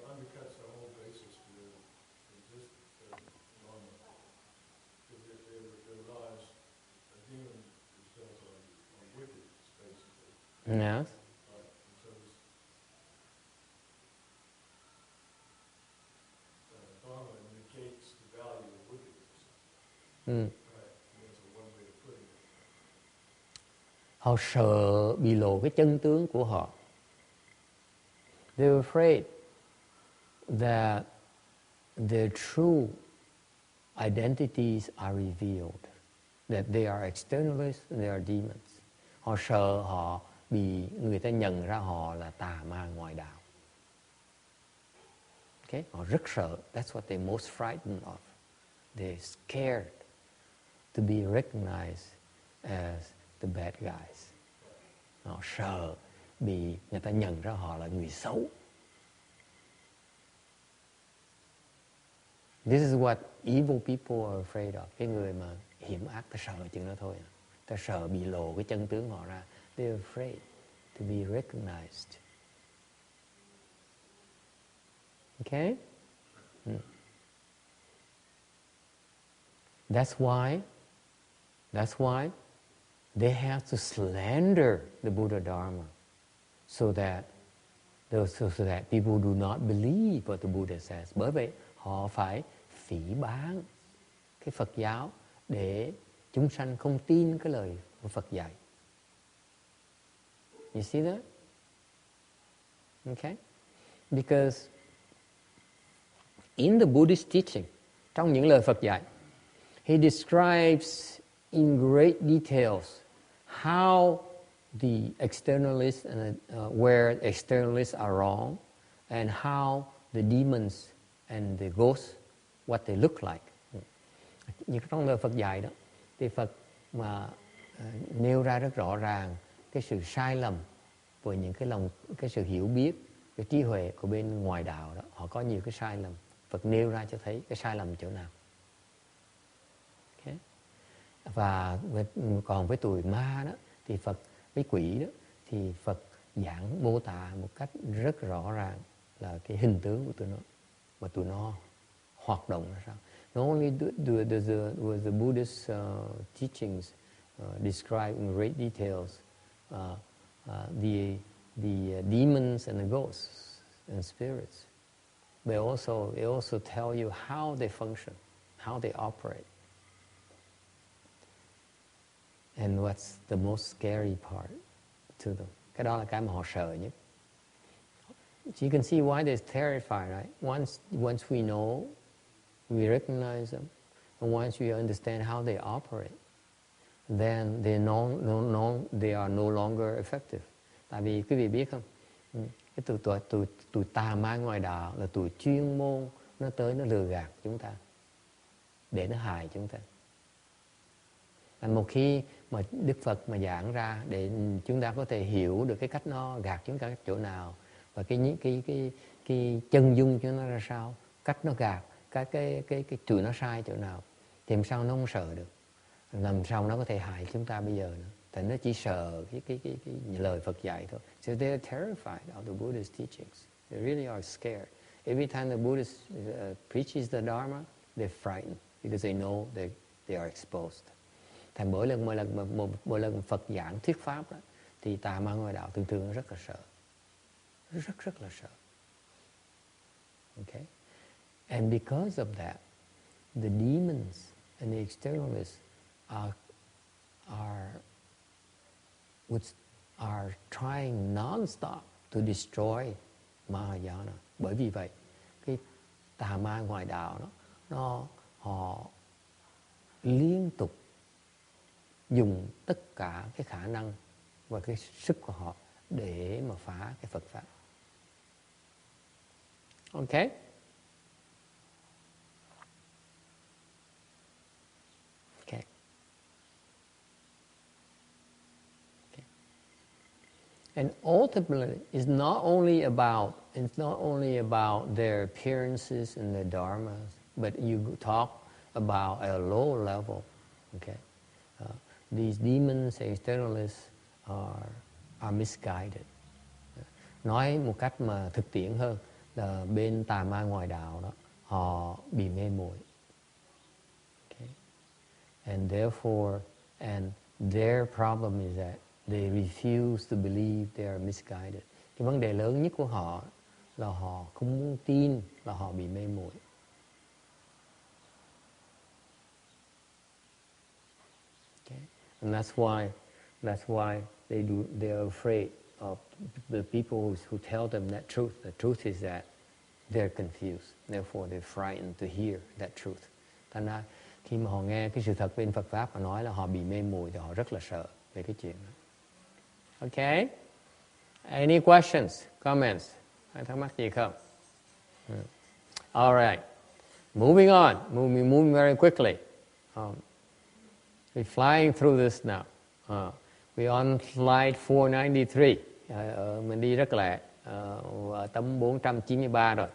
undercuts the whole basis for their existence Dharma. Because they realize a demon is built on wickedness, basically. Yes. Right. And so Dharma negates the value of wickedness. Right. And that's one way of putting it. Họ sợ bị lộ cái chân tướng của họ. They're afraid that their true identities are revealed, that they are externalists and they are demons. Họ sợ họ bị người ta nhận ra họ là tà ma ngoại đạo. Okay? Họ rất sợ. That's what they're most frightened of. They're scared to be recognized as the bad guys. Họ sợ bị người ta nhận ra họ là người xấu. This is what evil people are afraid of. Cái người mà hiểm ác, ta sợ chừng đó thôi. Ta sợ bị lộ cái chân tướng họ ra. They're afraid to be recognized. Okay? That's why they have to slander the Buddha Dharma so that people do not believe what the Buddha says. Bởi vậy họ phải phỉ báng cái Phật giáo để chúng sanh không tin cái lời của Phật dạy. You see that? Okay? Because in the Buddhist teaching, trong những lời Phật dạy, he describes in great details how the externalists and where externalists are wrong, and how the demons and the ghosts, what they look like. Như trong lời Phật dạy đó, thì Phật mà nêu ra rất rõ ràng cái sự sai lầm với những cái sự hiểu biết, cái trí huệ của bên ngoài đạo đó, họ có nhiều cái sai lầm. Phật nêu ra cho thấy cái sai lầm chỗ nào. Okay. Và còn với tụi ma đó, thì Phật với quỷ đó, thì Phật giảng mô tả một cách rất rõ ràng là cái hình tướng của tụi nó, mà tụi nó hoạt động ra sao. Not only do the Buddhist teachings describe in great details the demons and the ghosts and spirits, but they also tell you how they function, how they operate. And what's the most scary part to them. Cái đó là cái mà họ sợ nhất. So you can see why they're terrified, right? Once we know, we recognize them, and once we understand how they operate, then they are no longer effective. Tại vì quý vị biết không, cái tụi tà ma ngoài đạo là tụi chuyên môn, nó tới nó lừa gạt chúng ta, để nó hại chúng ta. Và một khi mà Đức Phật mà giảng ra để chúng ta có thể hiểu được cái cách nó gạt chúng ta chỗ nào, và cái chân dung cho nó ra sao, cách nó gạt, cái tụi nó sai chỗ nào, thì làm sao nó không sợ được, làm sao nó có thể hại chúng ta bây giờ nữa. Tại nó chỉ sợ cái lời Phật dạy thôi. So they're terrified of the Buddhist teachings. They really are scared. Every time the Buddhist preaches the Dharma, they're frightened because they know they are exposed. Thành mỗi lần Phật giảng thuyết pháp đó, thì tà ma ngoại đạo thường rất là sợ, rất là sợ. Okay, and because of that, the demons and the externalists are trying non-stop to destroy Mahayana. Bởi vì vậy, cái tà ma ngoại đạo đó, họ liên tục dùng tất cả cái khả năng và cái sức của họ để mà phá cái Phật pháp. Okay? Okay. Okay. And ultimately, it's not only about their appearances and their dharmas, but you talk about a low level. Okay, these demons, externalists are misguided. Nói một cách mà thực tiễn hơn là bên tà ma ngoại đạo đó, họ bị mê muội. Okay. And therefore, their problem is that they refuse to believe they are misguided. Cái vấn đề lớn nhất của họ là họ không muốn tin là họ bị mê muội. Okay. And that's why they're afraid of the people who tell them that truth. The truth is that they're confused. Therefore, they're frightened to hear that truth. Thành ra khi mà họ nghe cái sự thật bên Phật pháp họ nói là họ bị mê muội thì họ rất là sợ về cái chuyện đó. Okay? Any questions, comments? Ai thắc mắc gì không? All right. Moving on. Moving very quickly. We're flying through this now. We're on slide 493. Mình đi rất lẹ. Ở tấm 493 rồi.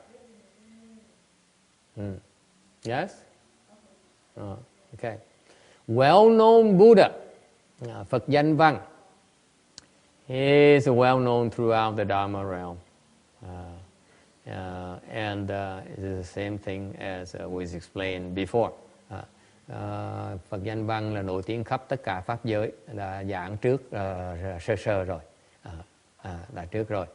Yes? Okay. Well-known Buddha. Phật danh văn. He is well known throughout the Dharma realm. And it is the same thing as was explained before. Phật danh văn là nổi tiếng khắp tất cả pháp giới, đã giảng trước sơ rồi, đã trước rồi.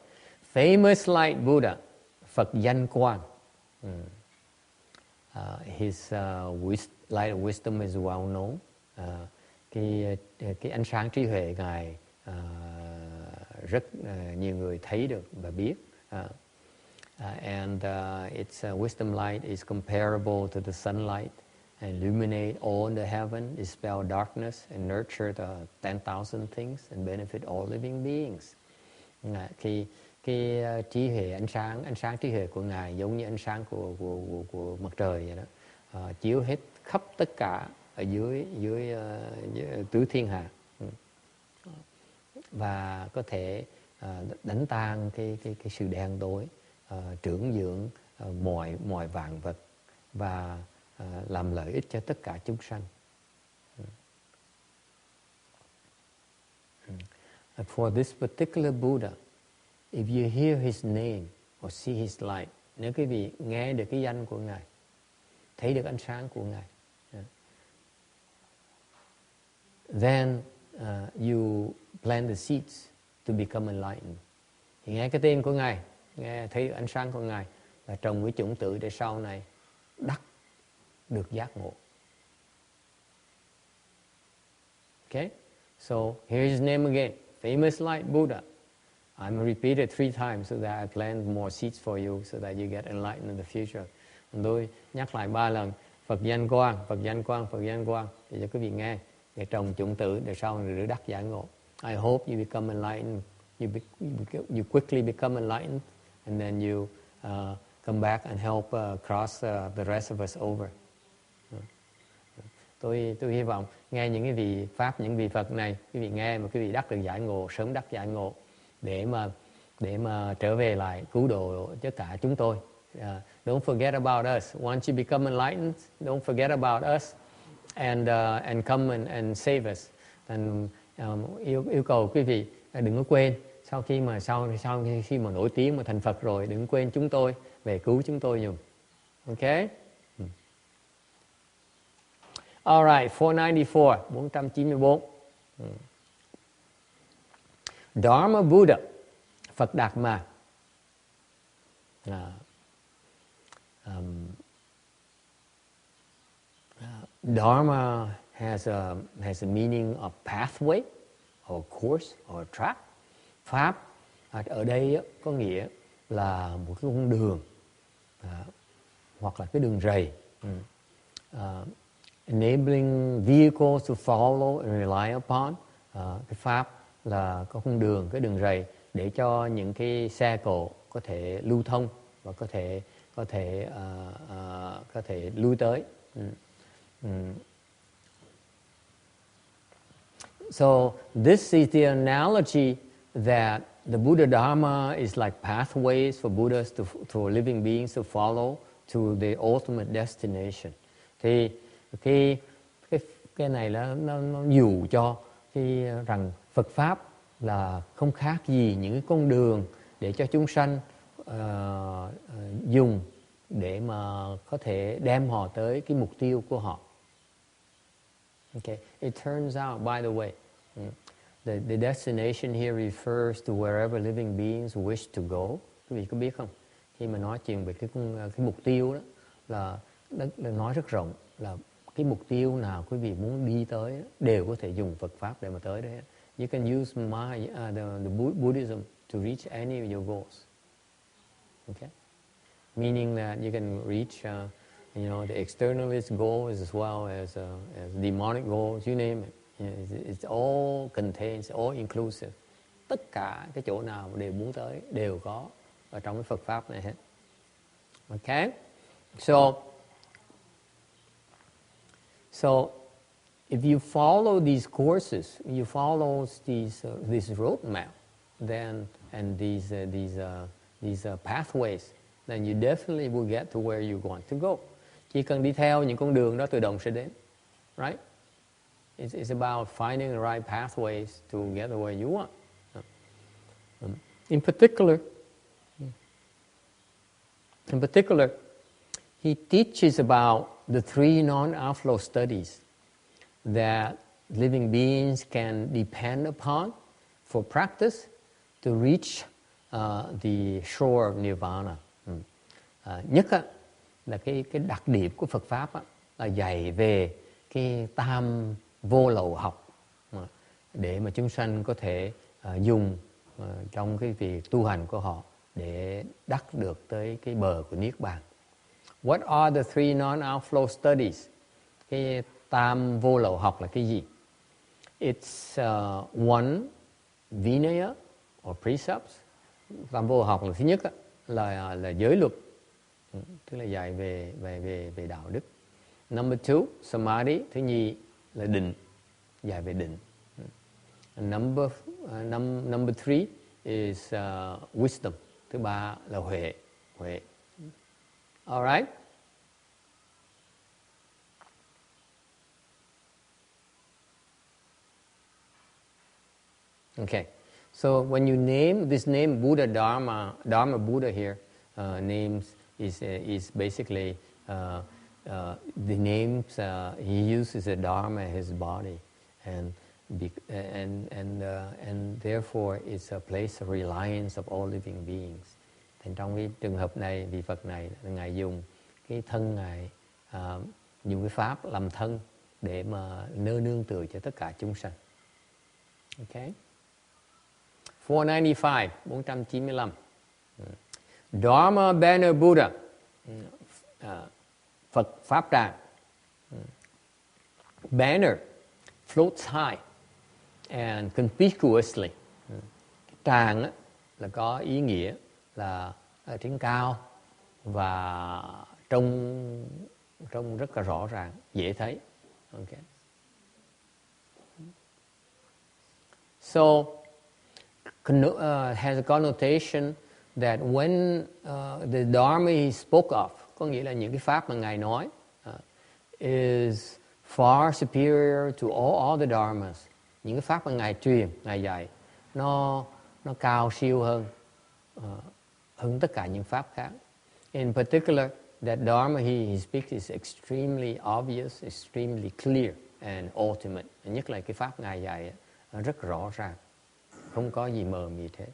Famous Light Buddha, Phật danh quang. His light of wisdom is well known. Cái ánh sáng trí huệ ngài rất nhiều người thấy được và biết. And its wisdom light is comparable to the sunlight and illuminate all the heaven, dispel darkness and nurture the 10,000 things and benefit all living beings. Cái trí huệ ánh sáng trí huệ của ngài giống như ánh sáng của mặt trời vậy đó, chiếu hết khắp tất cả ở dưới tứ thiên hạ và có thể đánh tan cái sự đen tối, trưởng dưỡng mọi vạn vật và làm lợi ích cho tất cả chúng sanh. For this particular Buddha, if you hear his name or see his light, nếu quý vị nghe được cái danh của ngài, thấy được ánh sáng của ngài, then you plant the seeds to become enlightened. Thì nghe cái tên của ngài, nghe thấy ánh sáng của ngài là trồng cái chủng tử để sau này đắc được giác ngộ. Okay, so here's his name again, famous light Buddha. I'm repeat it 3 times so that I plant more seeds for you so that you get enlightened in the future. Tôi nhắc lại 3 lần Phật danh quang, Phật danh quang, Phật danh quang để cho quý vị nghe, để trồng chủng tử để sau này được đắc giác ngộ. I hope you become enlightened. You quickly become enlightened, and then you come back and help cross the rest of us over. Tôi hy vọng nghe những cái vị pháp, những vị Phật này, quý vị nghe mà quý vị đắc được giải ngộ, sớm đắc giải ngộ để mà trở về lại cứu độ tất cả chúng tôi. Don't forget about us. Once you become enlightened, don't forget about us and come and save us. And yêu cầu quý vị đừng có quên sau khi mà nổi tiếng mà thành Phật rồi, đừng quên chúng tôi về cứu chúng tôi dùm. Okay? All right, 494. Dharma Buddha, Phật Đạt Ma. Dharma has a meaning of pathway, or course, or track. Pháp ở đây có nghĩa là một cái con đường hoặc là cái đường rầy. enabling vehicles to follow and rely upon. Cái pháp là có con đường, cái đường rầy để cho những cái xe cộ có thể lưu thông và có thể lui tới. So this is the analogy that the Buddha Dharma is like pathways for Buddhas for living beings to follow to the ultimate destination. Thì cái này nó dụ cho rằng Phật pháp là không khác gì những cái con đường để cho chúng sanh dùng để mà có thể đem họ tới cái mục tiêu của họ. Okay. It turns out, by the way, the destination here refers to wherever living beings wish to go. Quý vị có biết không? Khi mà nói chuyện về cái mục tiêu đó là nói rất rộng, là cái mục tiêu nào quý vị muốn đi tới đều có thể dùng Phật pháp để mà tới đấy. You can use the Buddhism to reach any of your goals. Okay? Meaning that you can reach the externalist goals as well as demonic goals, you name it. It's all contained, it's all inclusive. Tất cả cái chỗ nào đều muốn tới đều có ở trong cái Phật pháp này hết. Okay? So if you follow these courses, you follow this roadmap, then and these pathways, then you definitely will get to where you want to go. Chỉ cần đi theo những con đường đó tự động sẽ đến, right? It's about finding the right pathways to get the way you want. In particular, he teaches about the 3 non-outflow studies that living beings can depend upon for practice to reach the shore of nirvana. Nhất là cái đặc điểm của Phật pháp là dạy về cái tam vô lậu học để mà chúng sanh có thể dùng trong cái việc tu hành của họ để đắc được tới cái bờ của niết bàn. What are the 3 non-outflow studies? Cái tam vô lậu học là cái gì? It's one, Vinaya or precepts. Tam vô lậu học là thứ nhất là giới luật, tức là dạy về đạo đức. Number 2, Samadhi. Thứ nhì là định, dạy về định. Number 3 is wisdom. Thứ ba là huệ. All right. Okay. So when you name this name Buddha Dharma Buddha here, names is basically the names he uses a Dharma his body, and therefore it's a place of reliance of all living beings. Thì trong cái trường hợp này, vị Phật này, ngài dùng cái thân ngài, dùng cái pháp làm thân để mà nơi nương tựa cho tất cả chúng sanh. Okay. 495. Dharma banner Buddha. Phật pháp tràng. Banner floats high and conspicuously. Tràng là có ý nghĩa là ở trên cao và trông rất là rõ ràng, dễ thấy. Okay. So has a connotation that when the Dharma he spoke of, có nghĩa là những cái pháp mà ngài nói, is far superior to all other dharmas. Những cái pháp mà ngài truyền, ngài dạy, nó cao siêu hơn tất cả những pháp khác. In particular, that Dharma he speaks is extremely obvious, extremely clear and ultimate. Nhất là cái pháp ngài dạy rất rõ ràng, không có gì mờ mịt hết,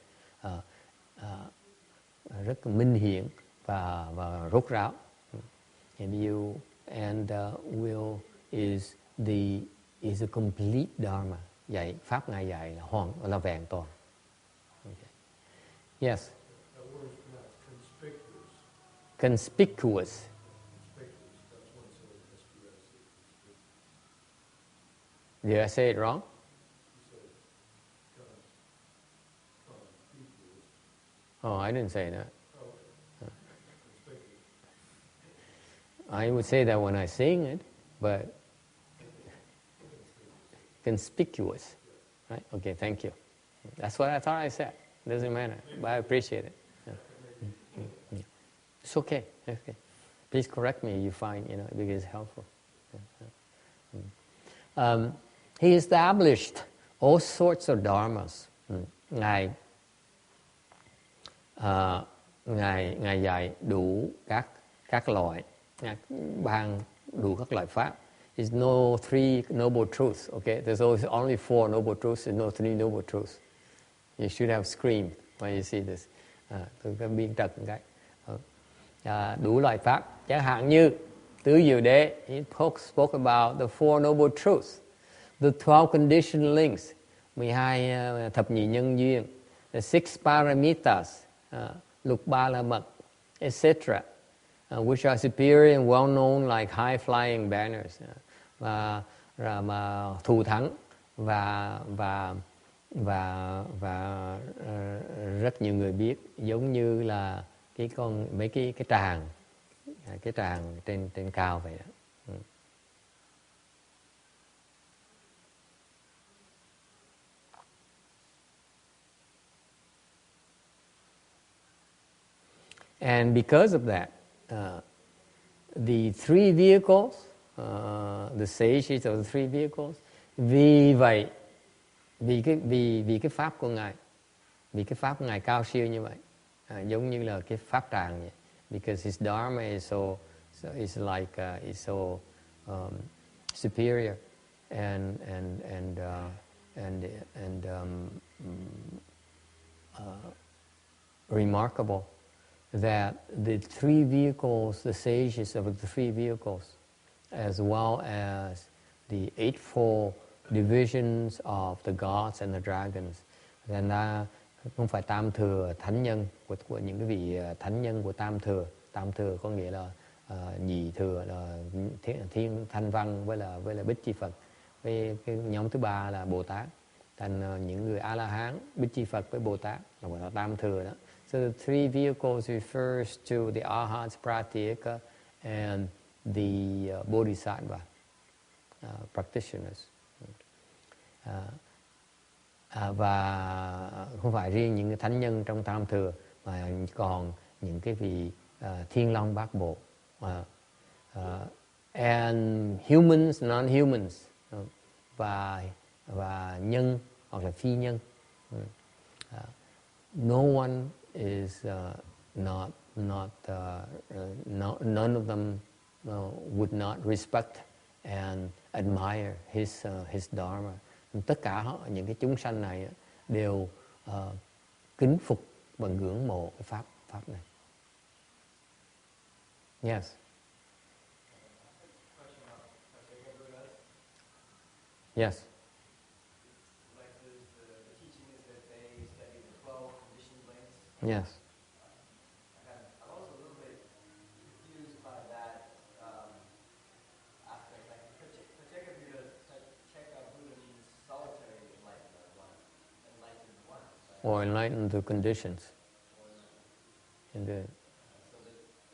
rất minh hiển và rốt ráo. And will is a complete Dharma. Dạy pháp ngài dạy là vẹn toàn. Okay. Yes. That word is pronounced conspicuous. Conspicuous. That's one syllable. Did I say it wrong? Oh, I didn't say that. I would say that when I sing it, but conspicuous. Right? Okay, thank you. That's what I thought I said. Doesn't matter, but I appreciate it. Yeah. It's okay. Okay. Please correct me if you find, because it's helpful. He established all sorts of dharmas. Ngài dạy đủ các loại, ban đủ các loại pháp. There's no three noble truths. Okay, there's only four noble truths. There's no three noble truths. You should have screamed when you see this. Tôi có biên trật một cái. Đủ loại pháp, chẳng hạn như tứ diệu đế, he spoke about the four noble truths, the 12 conditioned links, 12 thập nhị nhân duyên, the 6 paramitas, lục ba la mật, etc., which are superior and well known like high flying banners, mà thù thắng và rất nhiều người biết, giống như là mấy cái tràng trên cao vậy đó. And because of that, the three vehicles, the sages of the three vehicles, vì vậy, vì cái pháp của ngài, vì cái pháp của ngài cao siêu như vậy, giống như là cái pháp tràng vậy. Because his dharma is so superior and remarkable, that the three vehicles, the sages of the three vehicles, as well as the eightfold divisions of the gods and the dragons, thành ra không phải tam thừa thánh nhân của những cái vị thánh nhân của tam thừa có nghĩa là nhị thừa là thiên thanh văn với là bích chi Phật, với cái nhóm thứ ba là Bồ Tát, thành những người A La Hán, bích chi Phật với Bồ Tát là gọi là tam thừa đó. So the three vehicles refers to the Arhats, Pratyeka, and the Bodhisattva practitioners. Và không phải riêng những cái thánh nhân trong tam thừa, mà còn những cái vị thiên long bát bộ, and humans, non-humans, và nhân hoặc là phi nhân. No one is none of them would not respect and admire his dharma. Tất cả họ, những cái chúng sanh này đều kính phục và ngưỡng mộ cái pháp này. Yes. Yes. Yes. I'm also a little bit confused by that aspect. Like, Pacheca Buddha, Pacheca Buddha means solitary enlightened one. Right? Or enlightened the conditions. So they're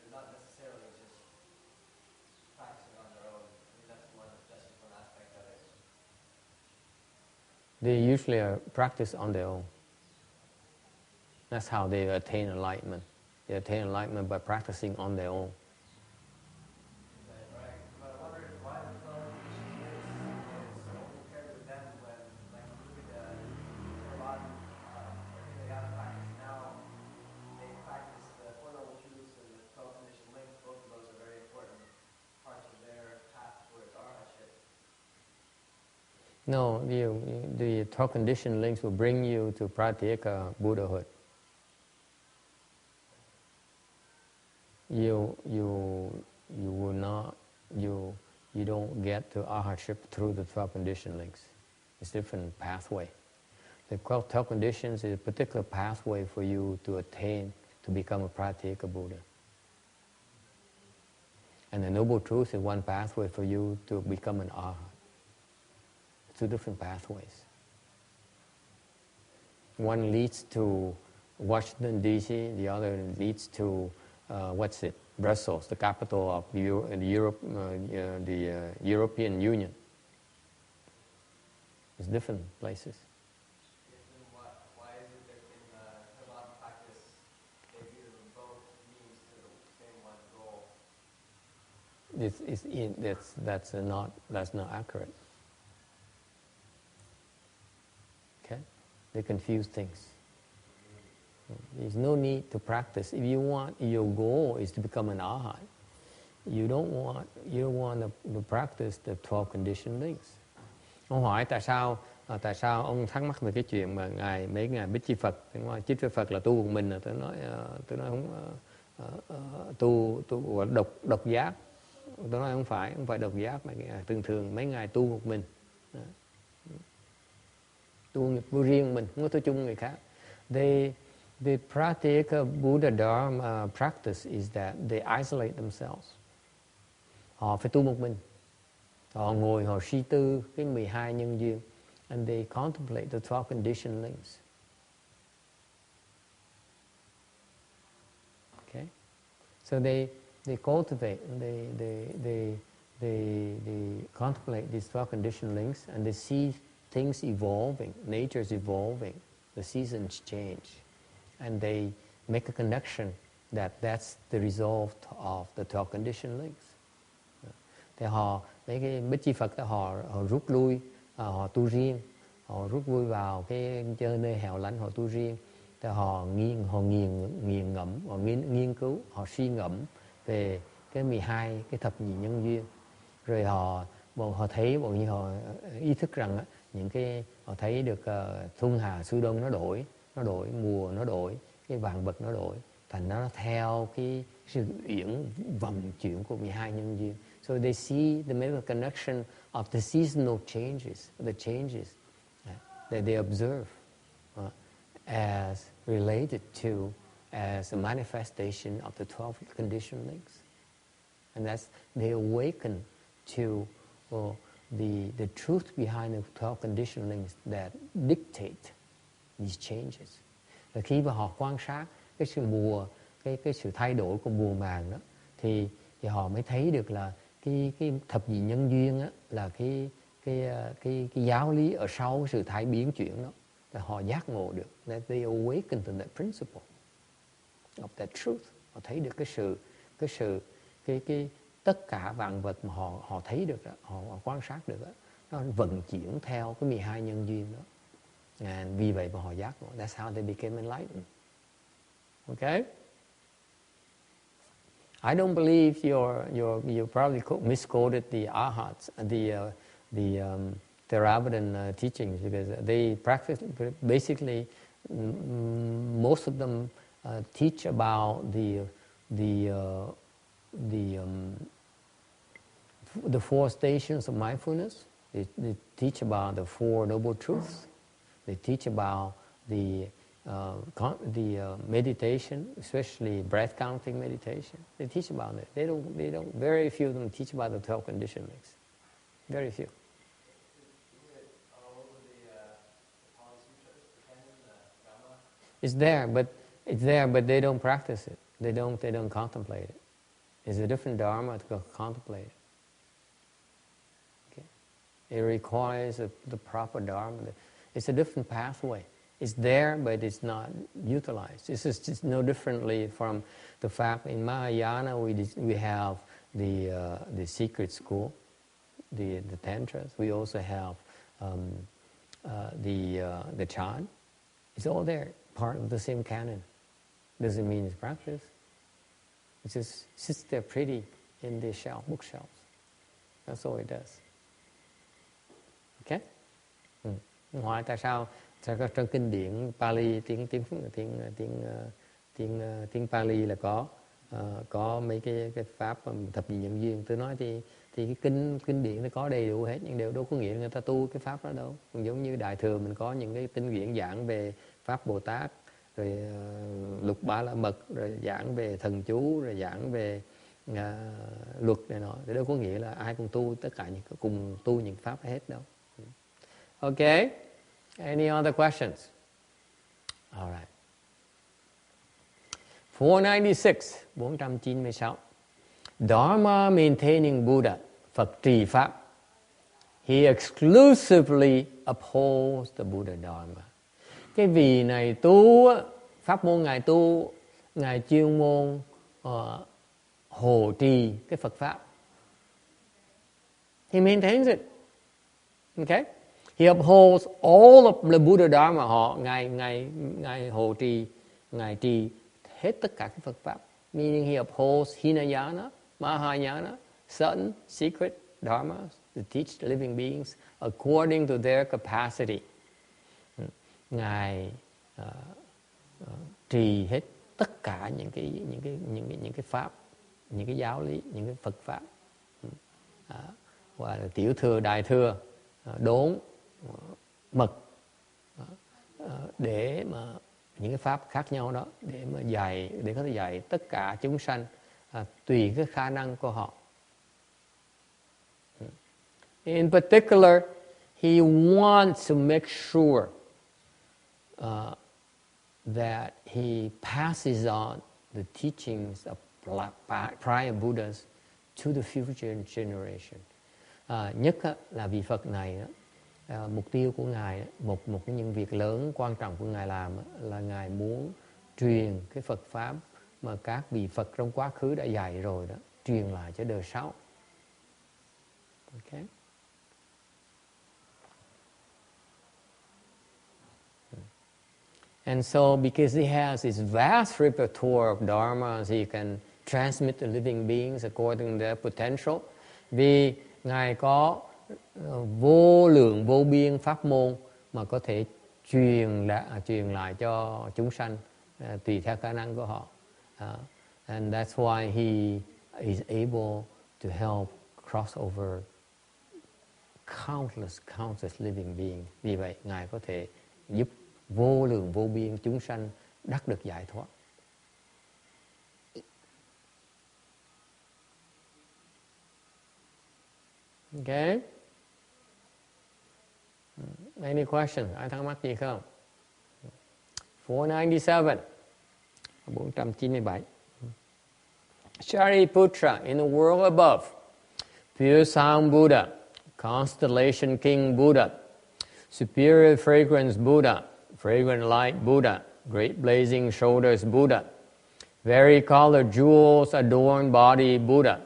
not necessarily just practicing on their own. I mean, that's just one aspect of it. They usually practice on their own. That's how they attain enlightenment. They attain enlightenment by practicing on their own. Right. But I wonder why the only paired with them when, like, look at Pureland, everything they have practice now, they practice the Four Noble Truths and the 12 conditioned links. Both of those are very important parts of their path towards arhatship. No, the 12 conditioned links will bring you to Pratyeka Buddhahood. You will not, you don't get to arhatship through the 12 conditioned links. It's a different pathway. The 12 conditions is a particular pathway for you to attain, to become a Pratyeka Buddha. And the Noble Truth is one pathway for you to become an arhat. two different pathways. One leads to Washington D.C., the other leads to Brussels, the capital of the European Union. It's different places. Why is it that in Tibetan practice they view them both means to the same one goal? That's not accurate. Okay, they confuse things. There's no need to practice. If you want, your goal is to become an arhat. You don't want to practice the 12 conditioned links. Ông hỏi tại sao ông thắc mắc về cái chuyện mà mấy ngài Bích Chi Phật, Chi Phật là tu một mình, tôi nói không, tu độc giác. Tôi nói không phải độc giác, mà thường mấy ngài tu một mình, tu riêng mình, không có tu chung người khác. The practical Buddha Dharma practice is that they isolate themselves. Họ phải tu một mình. Họ ngồi, họ suy tư cái 12 nhân duyên. And they contemplate the 12 conditioned links. Okay? So they cultivate, and they contemplate these 12 conditioned links, and they see things evolving, nature's evolving, the seasons change. And they make a connection that's the result of the 12 conditioned links. Thì mấy cái Bích Chi Phật họ rút lui, họ tu riêng, họ rút lui vào cái nơi hẻo lánh, họ tu riêng. Thì họ nghiền ngẫm, họ nghiên cứu, họ suy ngẫm về cái 12 cái thập nhị nhân duyên. Rồi họ thấy, bọn như họ ý thức rằng những cái họ thấy được Thuân Hà Sư Đông nó đổi mùa, nó đổi cái vạn vật, nó đổi thành nó theo cái sự vòng chuyển của 12 nhân duyên. So they see the medical connection of the seasonal changes, the changes that they observe as related to, as a manifestation of the 12 conditioned links. And that's, they awaken to the truth behind the 12 conditioned links that dictate these changes. Và khi mà họ quan sát cái sự thay đổi của mùa màng đó, thì họ mới thấy được là cái thập nhị nhân duyên á, là cái giáo lý ở sau sự thay biến chuyển đó, là họ giác ngộ được. That they awaken to that principle of that truth. Họ thấy được cái tất cả vạn vật mà họ thấy được đó, họ quan sát được đó, nó vận chuyển theo cái 12 nhân duyên đó. And vì vậy mà họ giác ngộ. That's how they became enlightened. Okay? I don't believe you probably misquoted the arhats, the Theravada teachings, because they practice, basically most of them teach about the four stations of mindfulness. They teach about the Four Noble Truths. They teach about the meditation, especially breath counting meditation. They teach about it. They don't. Very few of them teach about the 12 conditioned links. Very few. It's there, but they don't practice it. They don't contemplate it. It's a different dharma to contemplate it. Okay? It requires the proper dharma. It's a different pathway. It's there, but it's not utilized. It's just no differently from the fact in Mahayana we have the secret school, the tantras. We also have the chan. It's all there, part of the same canon. Doesn't mean it's practice. It just sits there pretty in the bookshelves. That's all it does. Okay? Hỏi tại sao trong kinh điển Pali, tiếng Pali là có mấy cái pháp thập nhị nhân duyên. Tôi nói thì cái kinh điển nó có đầy đủ hết, nhưng đều đâu có nghĩa là người ta tu cái pháp đó đâu. Cũng giống như Đại Thừa mình có những cái kinh điển giảng về pháp Bồ Tát, rồi lục ba la mật, rồi giảng về thần chú, rồi giảng về luật này nọ. Thì đâu có nghĩa là ai cũng tu tất cả cùng tu những pháp hết đâu. Okay? Any other questions? All right. 496. Dharma maintaining Buddha. Phật trì Pháp. He exclusively upholds the Buddha Dharma. Cái vị này tu, pháp môn Ngài tu, Ngài chuyên môn hộ trì cái Phật Pháp. He maintains it. Okay? He upholds all of the Buddha Dharma. Ngài hộ trì, Ngài trì hết tất cả cái Phật Pháp. Meaning he upholds Hinayana, Mahayana, certain secret dharmas to teach the living beings according to their capacity. Ngài trì hết tất cả những cái pháp, những cái giáo lý, những cái Phật pháp, gọi là tiểu thừa, đại thừa, đốn, mật, để mà những cái pháp khác nhau đó để mà để có thể dạy tất cả chúng sanh tùy cái khả năng của họ. In particular, he wants to make sure that he passes on the teachings of prior Buddhas to the future generation. Nhất là vị Phật này, mục tiêu của Ngài, một cái những việc lớn quan trọng của Ngài làm là Ngài muốn truyền cái Phật Pháp mà các vị Phật trong quá khứ đã dạy rồi đó, truyền lại cho đời sau. Okay. And so, because he has this vast repertoire of dharmas, he can transmit to living beings according to their potential. Vì Ngài có vô lượng vô biên pháp môn mà có thể truyền lại cho chúng sanh tùy theo khả năng của họ. And that's why he is able to help cross over countless living beings. Vì vậy, Ngài có thể giúp vô lượng vô biên chúng sanh đắc được giải thoát. Okay. Any questions? Ai thắc mắc gì không? 497. 497. Shariputra, in the world above, pure sound Buddha, constellation king Buddha, superior fragrance Buddha, fragrant light Buddha, great blazing shoulders Buddha, vari-colored jewels adorned body Buddha,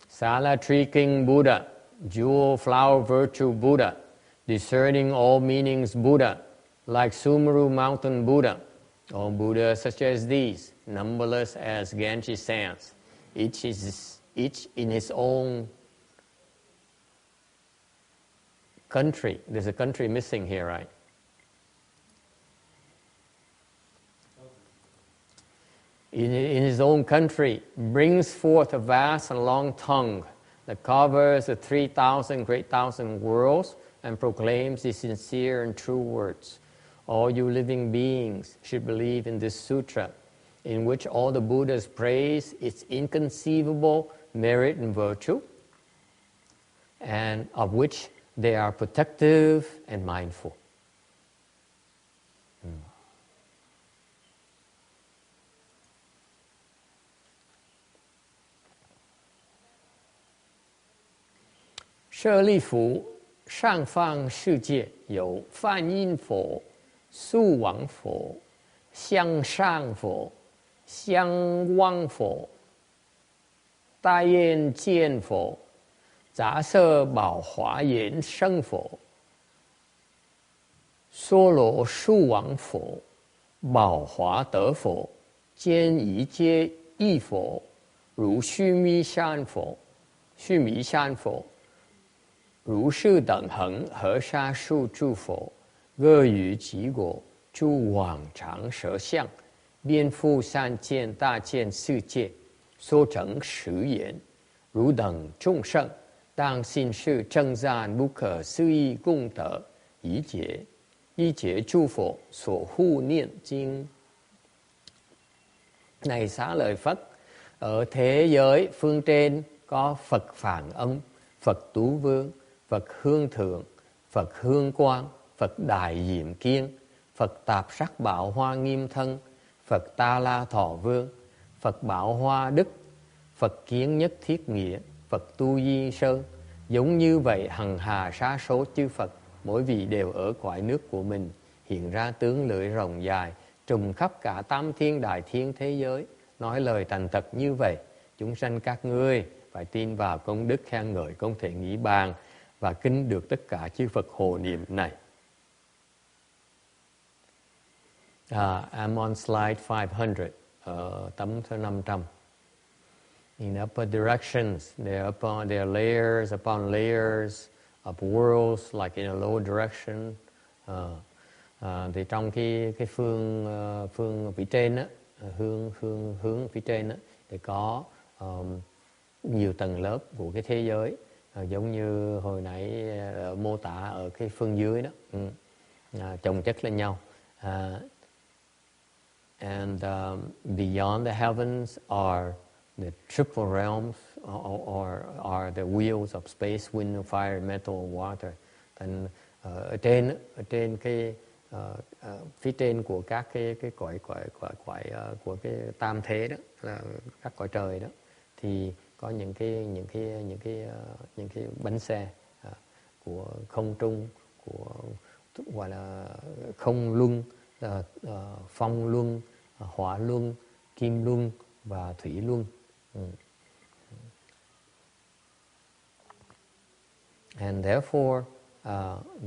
Sala tree king Buddha, jewel flower virtue Buddha, discerning all meanings Buddha, like Sumeru mountain Buddha, all Buddhas such as these, numberless as Ganges sands, each in his own country. There's a country missing here, right? In his own country, brings forth a vast and long tongue that covers the 3,000 great thousand worlds and proclaims the sincere and true words. All you living beings should believe in this sutra, in which all the Buddhas praise its inconceivable merit and virtue, and of which they are protective and mindful. Sơ利弗，上方世界有梵音佛、速王佛、向上佛、相望佛、大眼见佛、杂色宝华严胜佛、娑罗树王佛、宝华德佛、坚仪阶义佛、如须弥山佛、如是等恒河沙数诸佛，各于其国诸往常舌相，遍覆三界大千世界，说成实言，汝等众生，当信是称赞不可思议功德，一劫诸佛所护念经. Này xá lợi Phất, ở thế giới phương trên có Phật Phản Âm, Phật Tú Vương, Phật Hương Thượng, Phật hương quang, Phật đại diệm kiên, Phật tạp sắc bảo hoa nghiêm thân, Phật ta la thọ vương, Phật bảo hoa đức, Phật kiến nhất thiết nghĩa, Phật tu di sơn. Giống như vậy hằng hà sa số chư Phật, mỗi vị đều ở cõi nước của mình, hiện ra tướng lưỡi rộng dài, trùm khắp cả tam thiên đại thiên thế giới, nói lời thành thật như vậy. Chúng sanh các ngươi phải tin vào công đức khen ngợi không thể nghĩ bàn, và kinh được tất cả chư Phật hộ niệm này. I'm on slide 500, tấm thứ 500. In upper directions, there are layers upon layers of worlds, like in a lower direction. Thì trong cái phương phía trên á, hướng phía trên á, thì có nhiều tầng lớp của cái thế giới, giống như hồi nãy mô tả ở cái phương dưới đó, chồng chất lên nhau. And beyond the heavens are the triple realms, or are the wheels of space, wind, fire, metal, water. Thành ở trên cái phía trên của các cái cõi của cái tam thế đó, là các cõi trời đó, thì có những cái bánh xe của không trung, của gọi là không luân, phong luân, hỏa luân, kim luân và thủy luân. And therefore,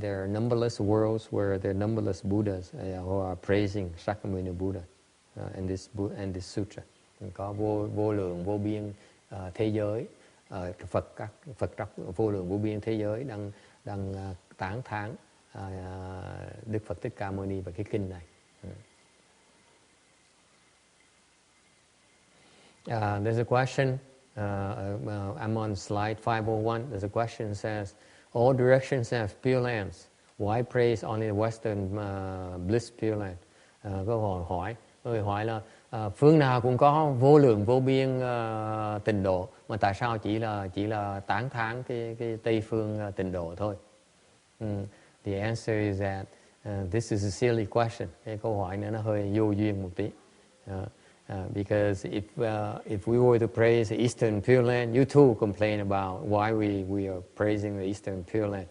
there are numberless worlds where there are numberless Buddhas who are praising Shakyamuni Buddha and this sutra. Có vô lượng vô biên thế giới, Phật trong vô lượng vô biên thế giới đang tán thán Đức Phật Thích Ca Mâu Ni và cái kinh này. There's a question. I'm on slide 501. There's a question that says, all directions have Pure Lands. Why praise only the Western Bliss Pure Land? Câu hỏi là phương nào cũng có vô lượng vô biên tịnh độ, mà tại sao chỉ là tán thán cái Tây phương tịnh độ thôi? The answer is that this is a silly question. Cái câu hỏi này nó hơi vô duyên một tí. Because if we were to praise the Eastern Pure Land, you too complain about why we are praising the Eastern Pure Land.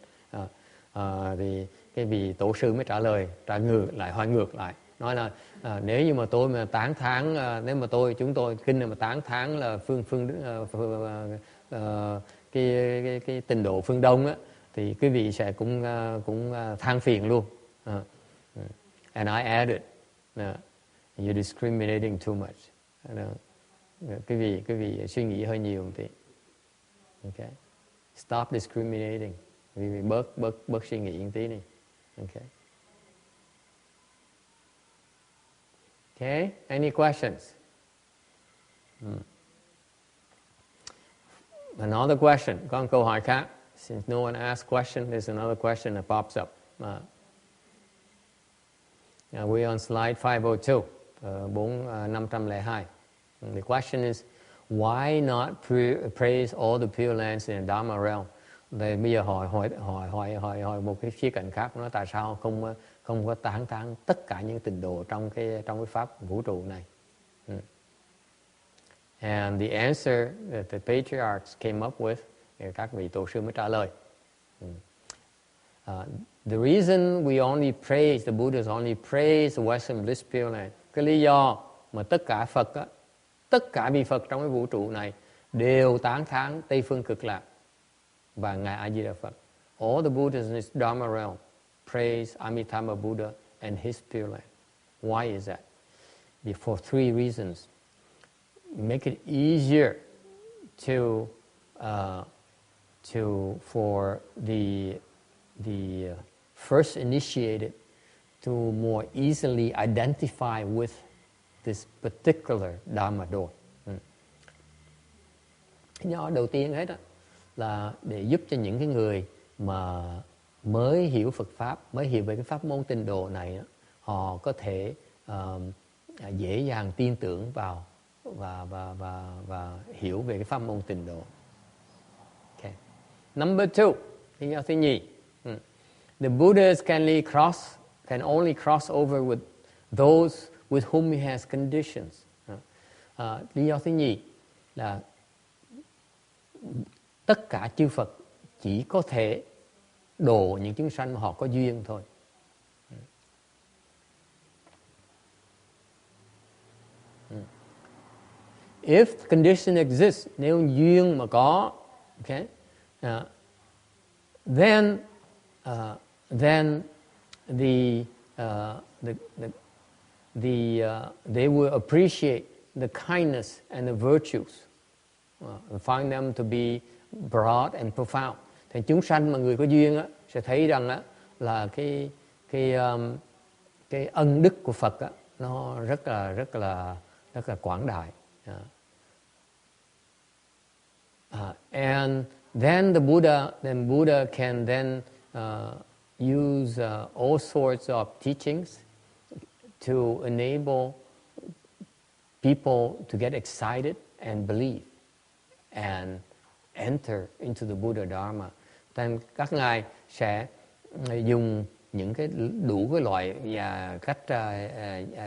Thì cái vị tổ sư mới trả lời, hỏi ngược lại, nói là nếu như mà tôi mà tán thán, nếu mà chúng tôi kinh này mà tán thán là cái tịnh độ phương Đông á, thì quý vị sẽ cũng than phiền luôn. And I added, you're discriminating too much. Quý vị suy nghĩ hơi nhiều một tí. Okay. Stop discriminating. Quý vị bớt suy nghĩ một tí đi. Okay. Okay. Any questions? Another question. Có một câu hỏi khác. Since no one asked question, there's another question that pops up. We're on slide 502. 502. The question is, why not praise all the Pure Lands in the Dharma realm? Bây giờ hỏi một cái khía cạnh khác, nó tại sao không có tán thán tất cả những tịnh độ trong cái pháp vũ trụ này? And the answer that the patriarchs came up with, các vị tổ sư mới trả lời. The reason we only praise, the Buddhas only praise the Western Bliss Pure Land. Cái lý do mà tất cả Phật á, tất cả vị Phật trong cái vũ trụ này đều tán thán Tây phương cực lạc và ngài A Di Đà Phật. All the Buddhas in this Dharma realm praise Amitabha Buddha and his Pure Land. Why is that? For three reasons. Make it easier for the first initiated to more easily identify with this particular Dharma door. Cái nhỏ đầu tiên hết đó là để giúp cho những cái người mà mới hiểu Phật Pháp, mới hiểu về cái pháp môn tịnh độ này đó, họ có thể dễ dàng tin tưởng vào và hiểu về cái pháp môn tịnh độ. Okay. Number two, lý do thứ nhì. The Buddhas can only cross over with those with whom he has conditions. Lý do thứ nhì là tất cả chư Phật chỉ có thể độ những chúng sanh mà họ có duyên thôi. If condition exists, nếu duyên mà có, okay, then they will appreciate the kindness and the virtues, and find them to be broad and profound. Thì chúng sanh mà người có duyên á, sẽ thấy rằng á, là cái ân đức của Phật á, nó rất là quảng đại. And then Buddha can then use all sorts of teachings to enable people to get excited and believe and enter into the Buddha Dharma. Nên các ngài sẽ dùng những cái đủ cái loại và cách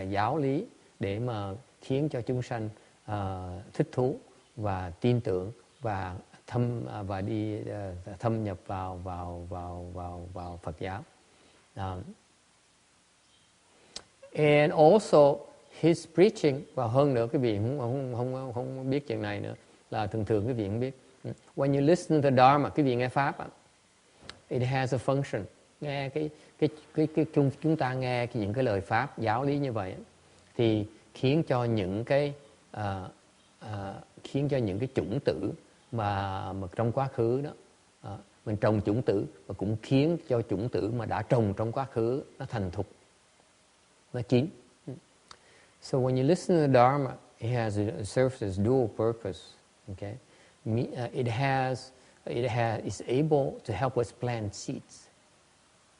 giáo lý để mà khiến cho chúng sanh thích thú và tin tưởng và thâm nhập vào Phật giáo. And also his preaching, và hơn nữa cái vị không biết chuyện này nữa, là thường cái vị không biết. When you listen to Dharma, cái vị nghe pháp, it has a function. Nghe chúng ta nghe những cái lời pháp giáo lý như vậy thì khiến cho những cái chủng tử mà trong quá khứ đó, mình trồng chủng tử, và cũng khiến cho chủng tử mà đã trồng trong quá khứ nó thành thục, nó chín. So when you listen to the Dharma, it serves as dual purpose. Okay, it's able to help us plant seeds,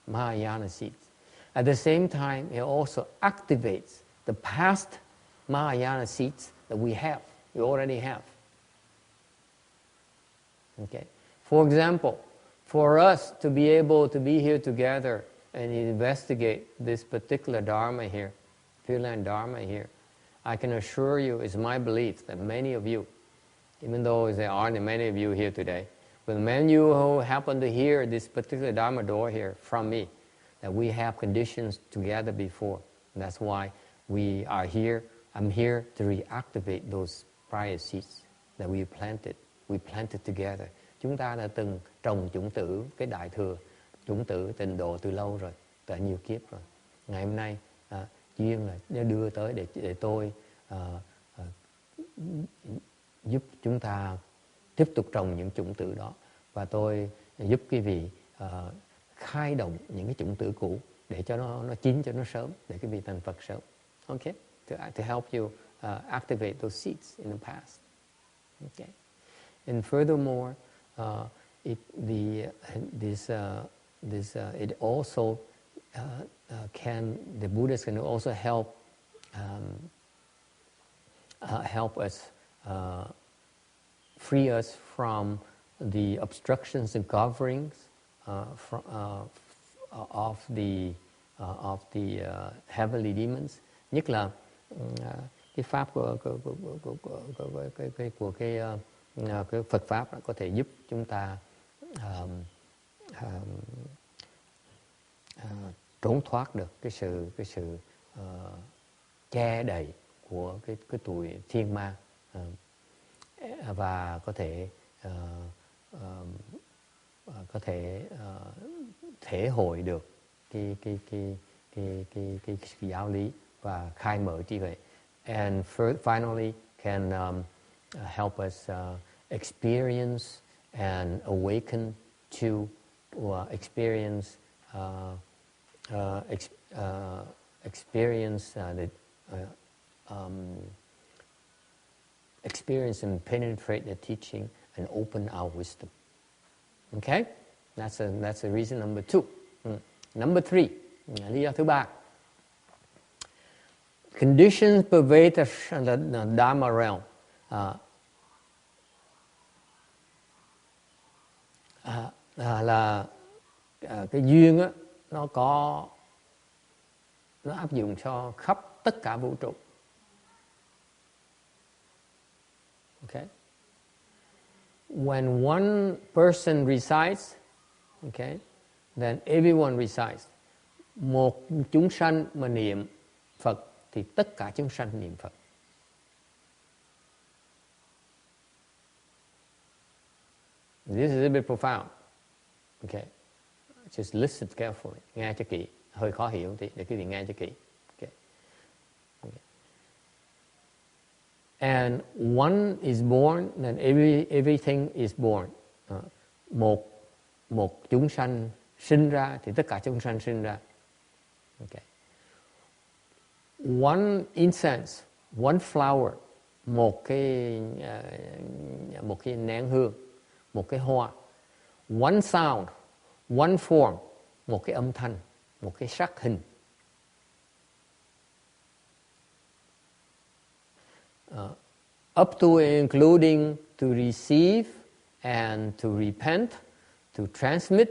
Mahayana seeds. At the same time, it also activates the past Mahayana seeds that we already have. Okay. For example, for us to be able to be here together and investigate this particular Dharma here, Pureland Dharma here, I can assure you, it's my belief that many of you, even though there aren't many of you here today, but many of you who happen to hear this particular Dharma door here from me, that we have conditions together before. And that's why we are here. I'm here to reactivate those prior seeds that we planted. We planted together. Chúng ta đã từng trồng chủng tử, cái đại thừa, chủng tử tịnh độ từ lâu rồi, từ nhiều kiếp rồi. Ngày hôm nay, duyên là đưa tới để tôi giúp chúng ta tiếp tục trồng những chủng tử đó. Và tôi giúp quý vị khai động những cái chủng tử cũ để cho nó chín cho nó sớm, để quý vị thành Phật sớm. Okay? To help you activate those seeds in the past. Okay? And furthermore, it also the Buddhists can also help us free us from the obstructions and coverings of the heavenly demons. Nhất là cái pháp của cái Phật pháp có thể giúp chúng ta trốn thoát được cái sự che đậy của cái tuổi thiên ma, và có thể thể hội được cái giáo lý và khai mở trí tuệ. And finally can help us experience and awaken to experience and penetrate the teaching and open our wisdom. Okay, that's the reason number 2. Number 3, lý do thứ 3. Conditions pervade the Dharma realm. Là cái duyên á, nó áp dụng cho khắp tất cả vũ trụ. Okay. When one person recites, okay, then everyone recites. Một chúng sanh mà niệm Phật thì tất cả chúng sanh niệm Phật. This is a bit profound. Okay. Just listen carefully. Nghe cho kỹ. Hơi khó hiểu tí, để quý vị nghe cho kỹ. Okay. Okay. And one is born, and everything is born. Một chúng sanh sinh ra thì tất cả chúng sanh sinh ra. Okay. One incense, one flower, một cái nén hương, một cái hoa. One sound, one form, một cái âm thanh, một cái sắc hình. Up to and including to receive and to repent, to transmit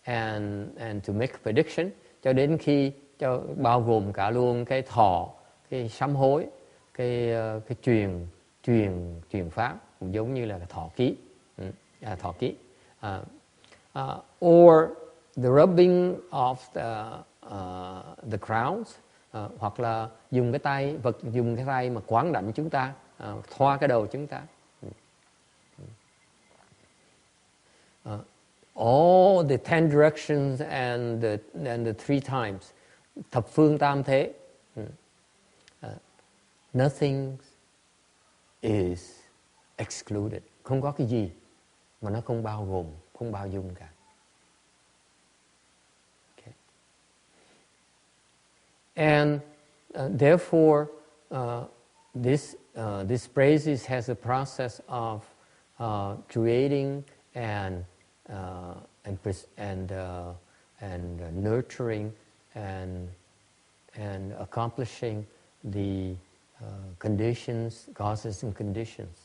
and to make prediction, cho đến khi bao gồm cả luôn cái thọ, cái sám hối, cái truyền pháp, cũng giống như là cái thọ ký, or the rubbing of the crowns, hoặc là dùng cái tay mà quán đảnh chúng ta, thoa cái đầu chúng ta. All the 10 directions and the 3 times, thập phương tam thế. Nothing is excluded. Không có cái gì mà nó không bao gồm, không bao dung cả. Okay. And therefore, this praises has a process of creating and nurturing and accomplishing the conditions, causes and conditions.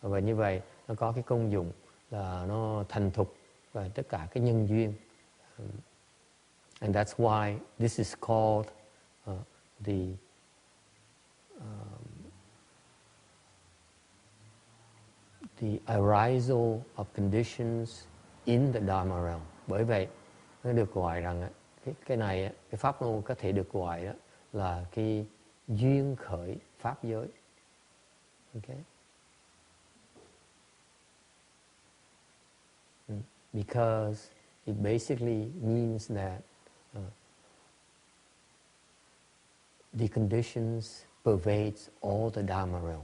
Và như vậy nó có cái công dụng là nó thành thục và tất cả cái nhân duyên. And that's why this is called the arisal of conditions in the Dharma realm. Bởi vậy nó được gọi rằng cái này, cái pháp môn có thể được gọi đó là cái duyên khởi pháp giới. Okay. Because it basically means that the conditions pervades all the Dharma realm.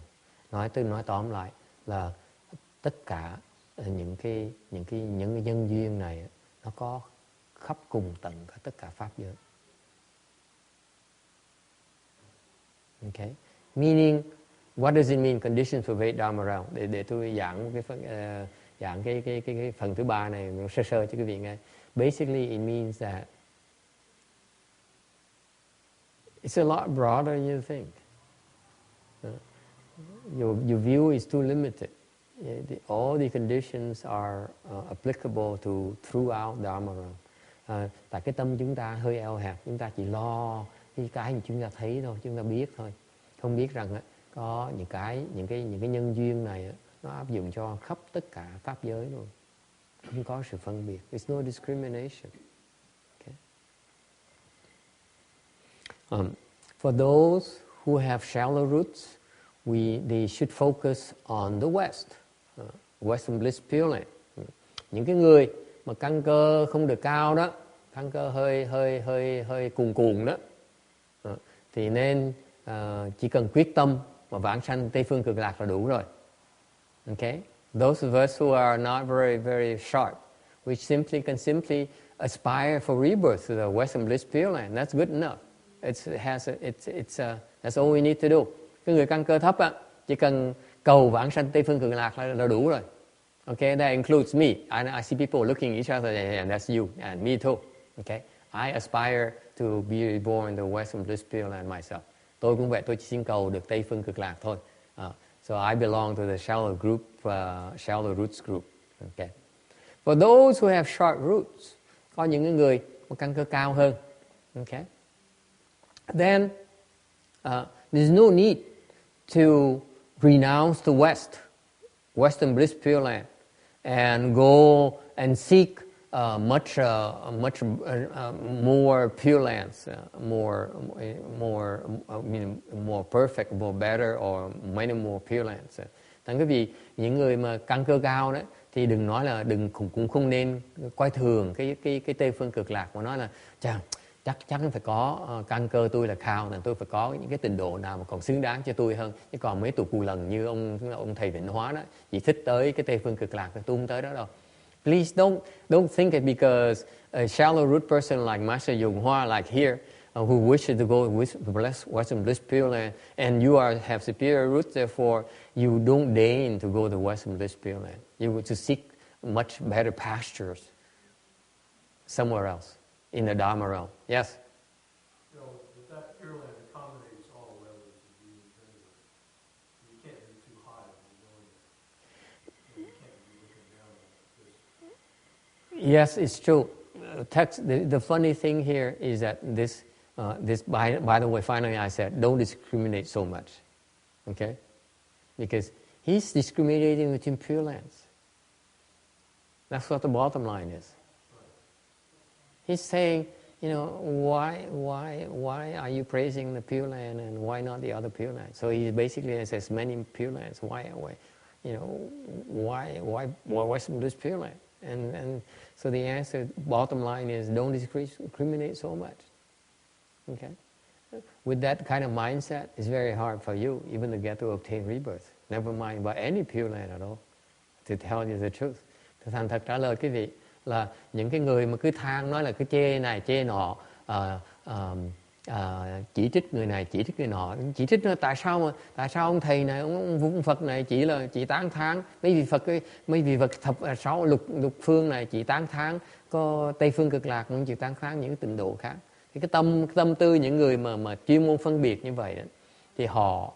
Nói tóm lại là tất cả những cái nhân duyên này nó có khắp cùng tận cả tất cả pháp giới. Okay. Meaning, what does it mean? Conditions pervade Dharma realm. Để tôi giảng cái phần thứ ba này sơ cho quý vị nghe. Basically, it means that it's a lot broader than you think. Your view is too limited. All the conditions are applicable to throughout Dharma realm. Tại cái tâm chúng ta hơi eo hẹp, chúng ta chỉ lo cái mà chúng ta thấy thôi, chúng ta biết thôi, không biết rằng có những cái nhân duyên này nó áp dụng cho khắp tất cả pháp giới luôn, không có sự phân biệt. There's no discrimination. Okay. For those who have shallow roots, they should focus on the West, Western Bliss Pureland. Những cái người mà căn cơ không được cao đó, căn cơ hơi cuồn đó, thì nên chỉ cần quyết tâm mà vãng sanh Tây phương cực lạc là đủ rồi. Okay? Those of us who are not very, very sharp, which can simply aspire for rebirth to the Western Bliss Pureland. That's good enough. That's all we need to do. Cái người căn cơ thấp á, chỉ cần cầu vãng sanh Tây phương cực lạc là đủ rồi. Okay, that includes me. I see people looking at each other, and that's you, and me too. Okay, I aspire to be reborn in the Western Bliss Pureland myself. Tôi cũng vậy, tôi chỉ xin cầu được Tây phương cực lạc thôi. So I belong to the shallow roots group. Okay. For those who have short roots, có những người có căn cơ cao hơn. Okay. Then there's no need to renounce the Western Bliss Pureland, and go and seek much more Pure Lands, more perfect, more better, or many more Pure Lands. Thành quý vị, những người mà căn cơ cao đó thì đừng nói là cũng không nên coi thường cái Tây phương cực lạc, mà nói là chắc phải có căn cơ tôi là cao, là tôi phải có những cái trình độ nào mà còn xứng đáng cho tôi hơn. Chứ còn mấy tụi cù lần như ông thầy Vịnh Hóa đó, chỉ thích tới cái Tây phương cực lạc, tôi không tới đó đâu. Please don't think that because a shallow root person like Master Yung Hoa, like here, who wishes to go with Western Bliss Pureland, and you have superior roots, therefore you don't deign to go to Western Bliss Pureland. You want to seek much better pastures somewhere else in the Dharma realm. Yes? You know, that Pure Land accommodates all levels of beings anyway. You can't be too high when you're going there. You can't be looking down on this. Yes, it's true. The funny thing here is that this by the way, finally I said, don't discriminate so much. Okay? Because he's discriminating between Pure Lands. That's what the bottom line is. He's saying, you know, why are you praising the Pure Land and why not the other Pure Land? So he basically says many Pure Lands. Why Western Bliss Pure Land? And so the answer, bottom line is, don't discriminate so much. Okay? With that kind of mindset, it's very hard for you even to get to obtain rebirth. Never mind by any Pure Land at all. To tell you the truth. Thành thật trả lời quý vị là những cái người mà cứ than nói là cứ chê này chê nọ, chỉ trích người này chỉ trích người nọ, chỉ trích nó tại sao ông thầy này ông Phật này chỉ tán thán mấy vị Phật thập sáu lục phương này chỉ tán thán, có Tây phương cực lạc cũng chỉ tán thán những tịnh độ khác. Thì cái tâm tư những người mà chuyên môn phân biệt như vậy đó, thì họ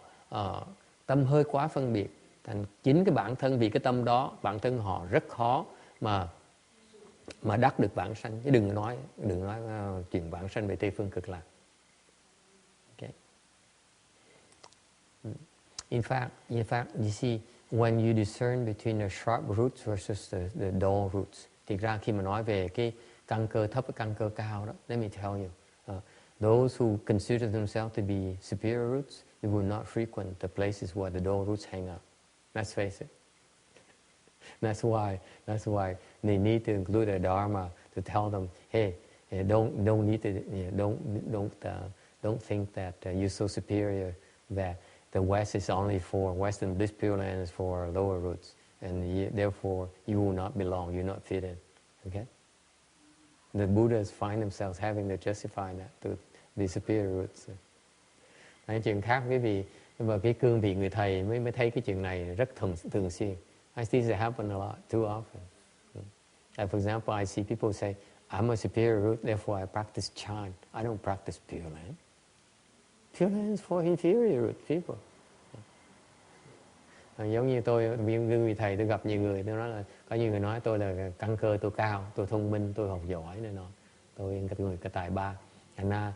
tâm hơi quá phân biệt. Thành chính cái bản thân, vì cái tâm đó bản thân họ rất khó mà đắc được vãng sanh, chứ đừng nói chuyện vãng sanh về Tây phương cực lạc. Okay. In fact, you see, when you discern between the sharp roots versus the dull roots, thì ra khi mà nói về cái căn cơ thấp với căn cơ cao đó, let me tell you, those who consider themselves to be superior roots, they will not frequent the places where the dull roots hang out. Let's face it. That's why they need to include a dharma to tell them, hey, don't think that you're so superior that the West is only for Western Bliss Pure Land is for lower roots, and therefore you will not belong, you not fit in. Okay? The Buddhas find themselves having to justify that to the superior roots. Nói chuyện khác quý vị, và cái cương vị người thầy mới thấy cái chuyện này rất thường xuyên. I see it happen a lot, too often. Like for example, I see people say, I'm a superior root, therefore I practice chant. I don't practice Pure Land. Pure Land is for inferior root people. Giống như tôi, vì thầy, tôi gặp nhiều người, tôi nói là, có nhiều người nói tôi là căn cơ tôi cao, tôi thông minh, tôi học giỏi này nọ, tôi người tài ba. Thành ra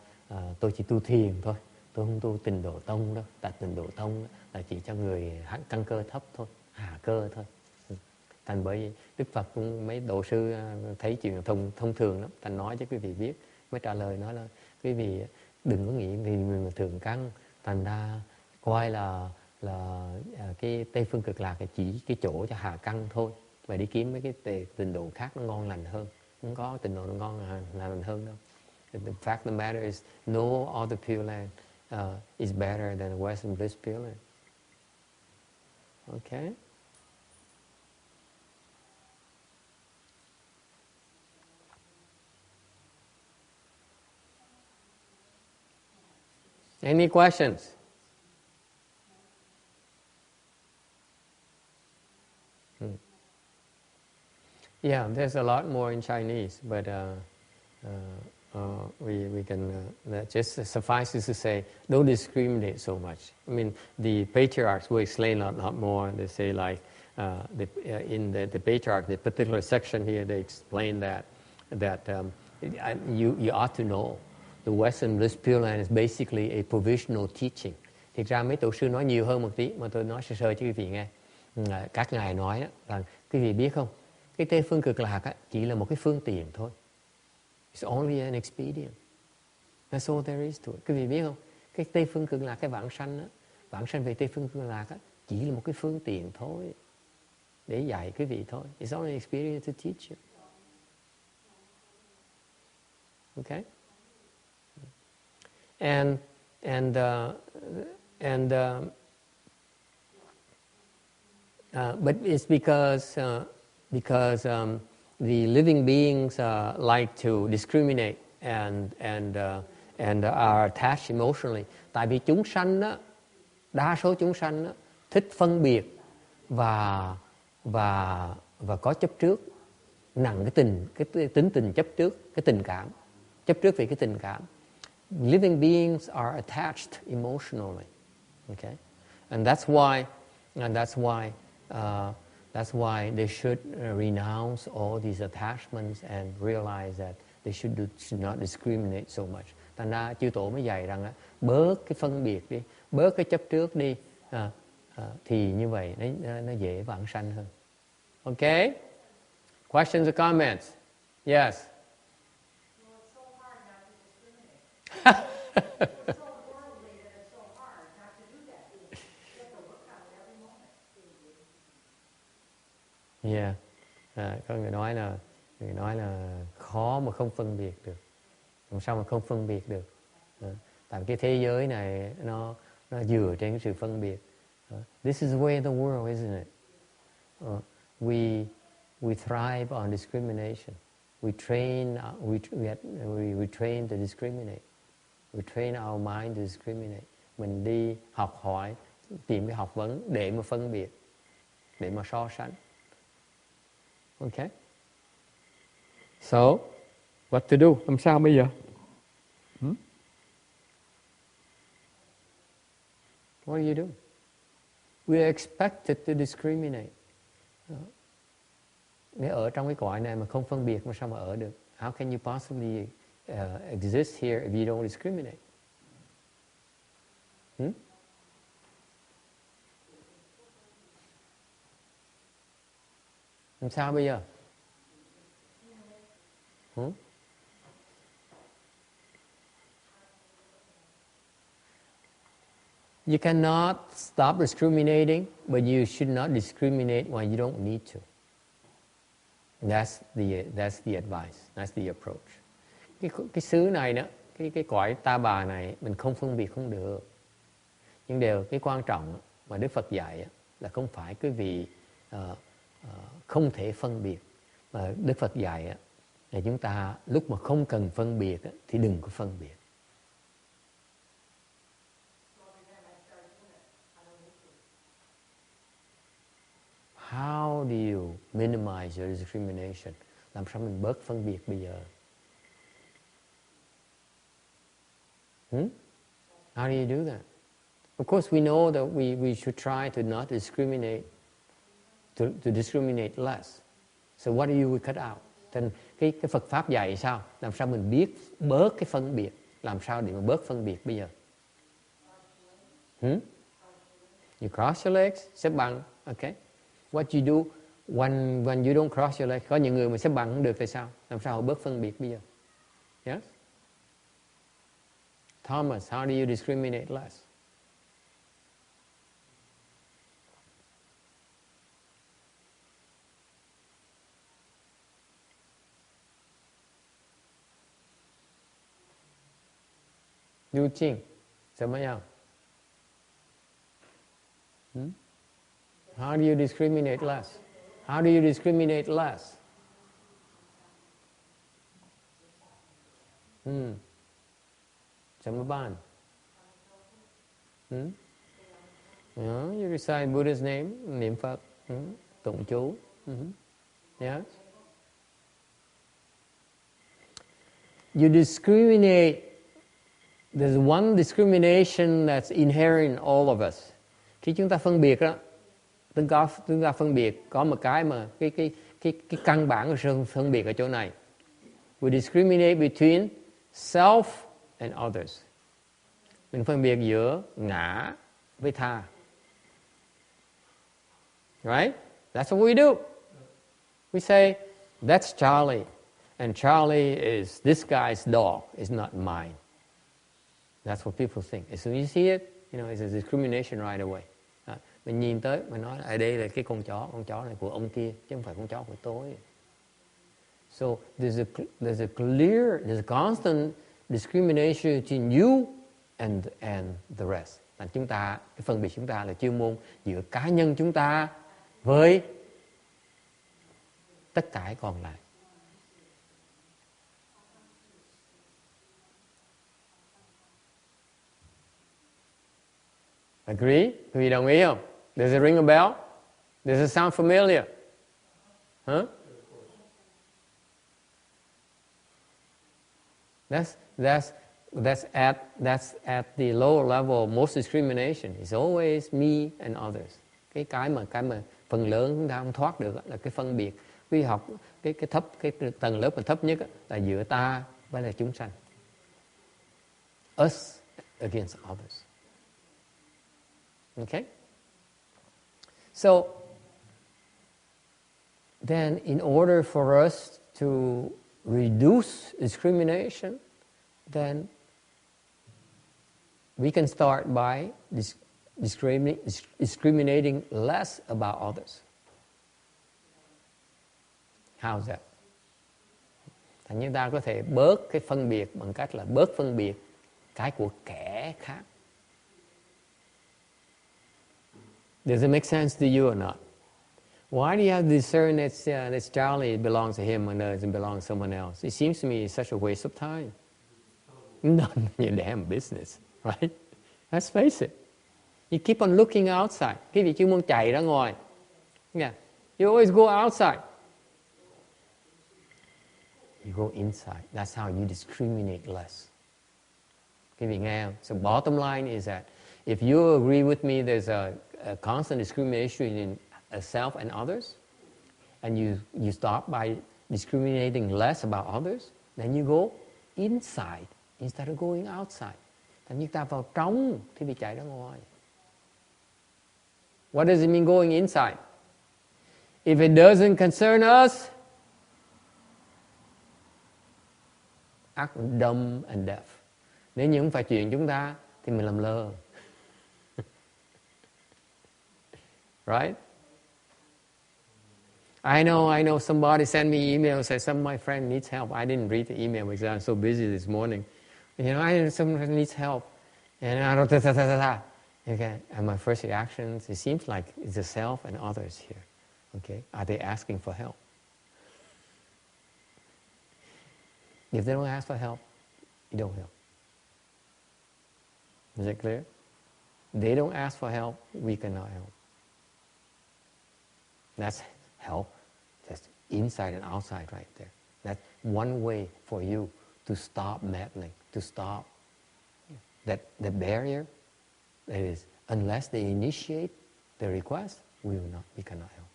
tôi chỉ tu thiền thôi, tôi không tu tịnh độ tông đâu. Tại tịnh độ tông là chỉ cho người căn cơ thấp thôi, hạ cơ thôi. Thành bởi Đức Phật cũng mấy độ sư thấy chuyện thông thường lắm, thành nói cho quý vị biết, mới trả lời nói là quý vị đừng có nghĩ vì người mà thường căn, thành ra coi là cái Tây phương cực lạc là chỉ cái chỗ cho hạ căn thôi, và đi kiếm mấy cái tịnh độ khác nó ngon lành hơn. Không có tịnh độ nó ngon lành hơn đâu. The fact of the matter is no other Pure Land is better than the Western Bliss Pure Land. Okay? Any questions? Yeah, there's a lot more in Chinese, but we can just suffice to say, don't discriminate so much. I mean, the patriarchs will explain a lot more. They say like, in the patriarch, the particular section here, they explain that you ought to know the Western Bliss Pureland is basically a provisional teaching. Thực ra mấy tổ sư nói nhiều hơn một tí, mà tôi nói sơ sơ cho quý vị nghe. Các ngài nói là quý vị biết không, cái Tây phương cực lạc chỉ là một cái phương tiện thôi. It's only an expedient. That's all there is to it. Quý vị biết không, cái Tây phương cực lạc, cái vãng sanh về Tây phương cực lạc chỉ là một cái phương tiện thôi, để dạy quý vị thôi. It's only an expedient to teach you. Okay? But it's because the living beings like to discriminate and are attached emotionally. Tại vì chúng sanh đó, đa số chúng sanh đó, thích phân biệt và có chấp trước, nặng cái tính tình chấp trước, cái tình cảm, chấp trước về cái tình cảm. Living beings are attached emotionally, okay, and that's why they should renounce all these attachments and realize that they should not discriminate so much. Thành ra chư tổ mới dạy rằng bớt cái phân biệt đi, bớt cái chấp trước đi, thì như vậy nó dễ vãng sanh hơn. Okay? Questions or comments? Yes. It's so worldly that it's so hard not to do that. You have to look at it every moment. Yeah. Có người nói là khó mà không phân biệt được. Làm sao mà không phân biệt được? Tại cái thế giới này nó dựa trên cái sự phân biệt. This is the way of the world, isn't it? We thrive on discrimination. We train to discriminate. We train our mind to discriminate. Mình đi học hỏi, tìm cái học vấn để mà phân biệt, để mà so sánh. Okay? So, what to do? Làm sao bây giờ? What do you do? We are expected to discriminate. Nếu ở trong cái cõi này mà không phân biệt, mà sao mà ở được? How can you possibly exist here if you don't discriminate? Làm sao bây giờ? You cannot stop discriminating, but you should not discriminate when you don't need to. That's the advice. That's the approach. Cái xứ này đó, cái cõi ta bà này, mình không phân biệt không được. Nhưng cái quan trọng mà Đức Phật dạy là không phải quý vị không thể phân biệt, mà Đức Phật dạy là chúng ta lúc mà không cần phân biệt thì đừng có phân biệt. How do you minimize your discrimination? Làm sao mình bớt phân biệt bây giờ? How do you do that? Of course, we know that we should try to not discriminate, to discriminate less. So what do you cut out? Then cái Phật pháp dạy sao? Làm sao mình biết bớt cái phân biệt? Làm sao để mà bớt phân biệt bây giờ? You cross your legs, xếp bằng, okay? What you do when you don't cross your legs? Có những người mà xếp bằng không được, tại sao? Làm sao họ bớt phân biệt bây giờ? Yes? Thomas, how do you discriminate less? Du Ching, sao mấy nhau? How do you discriminate less? How do you discriminate less? Samaban. You recite Buddha's name, niệm Phật, tụng chú. Yes. You discriminate. There's one discrimination that's inherent in all of us. Khi chúng ta phân biệt đó, Chúng ta phân biệt có một cái mà cái căn bản của sự phân biệt ở chỗ này. We discriminate between self and others. Mình phân biệt giữa ngã với tha. Right? That's what we do. We say, that's Charlie. And Charlie is this guy's dog. It's not mine. That's what people think. As soon as you see it, it's a discrimination right away. Mình nhìn tới, mình nói là đây là cái con chó này của ông kia, chứ không phải con chó của tôi. So there's a constant discrimination between you and the rest. Là chúng ta, cái phân biệt chúng ta là chuyên môn giữa cá nhân chúng ta với tất cả còn lại. Agree? Quý vị đồng ý không? Does it ring a bell? Does it sound familiar? Huh? That's at the lower level. Most discrimination is always me and others. Cái mà phần lớn chúng ta không thoát được là cái phân biệt. Quý học cái tầng lớp mà thấp nhất là giữa ta với là chúng sanh. Us against others. Okay? So, then in order for us to reduce discrimination, then we can start by discriminating less about others. How's that? Thành chúng ta có thể bớt cái phân biệt bằng cách là bớt phân biệt cái của kẻ khác. Does it make sense to you or not? Why do you have to discern that Charlie, it belongs to him and it belongs to someone else? It seems to me it's such a waste of time. None of your damn business, right? Let's face it. You keep on looking outside. Cái vị chuyên môn chạy ra ngoài. Yeah. You always go outside. You go inside. That's how you discriminate less. Cái vị nghe không? So bottom line is that if you agree with me there's a constant discrimination in self and others, and you stop by discriminating less about others, then you go inside instead of going outside. Thành như ta vào trong thì bị chạy ra ngoài. What does it mean going inside? If it doesn't concern us, act dumb and deaf. Nếu như không phải chuyện chúng ta thì mình làm lơ. Right? I know somebody sent me email, said some of my friend needs help. I didn't read the email because I'm so busy this morning. Someone needs help. And okay. And my first reaction, it seems like it's the self and others here. Okay? Are they asking for help? If they don't ask for help, you don't help. Is it clear? They don't ask for help, we cannot help. That's help. That's inside and outside right there. That's one way for you to stop meddling, to stop that the barrier. That is, unless they initiate the request, we cannot help.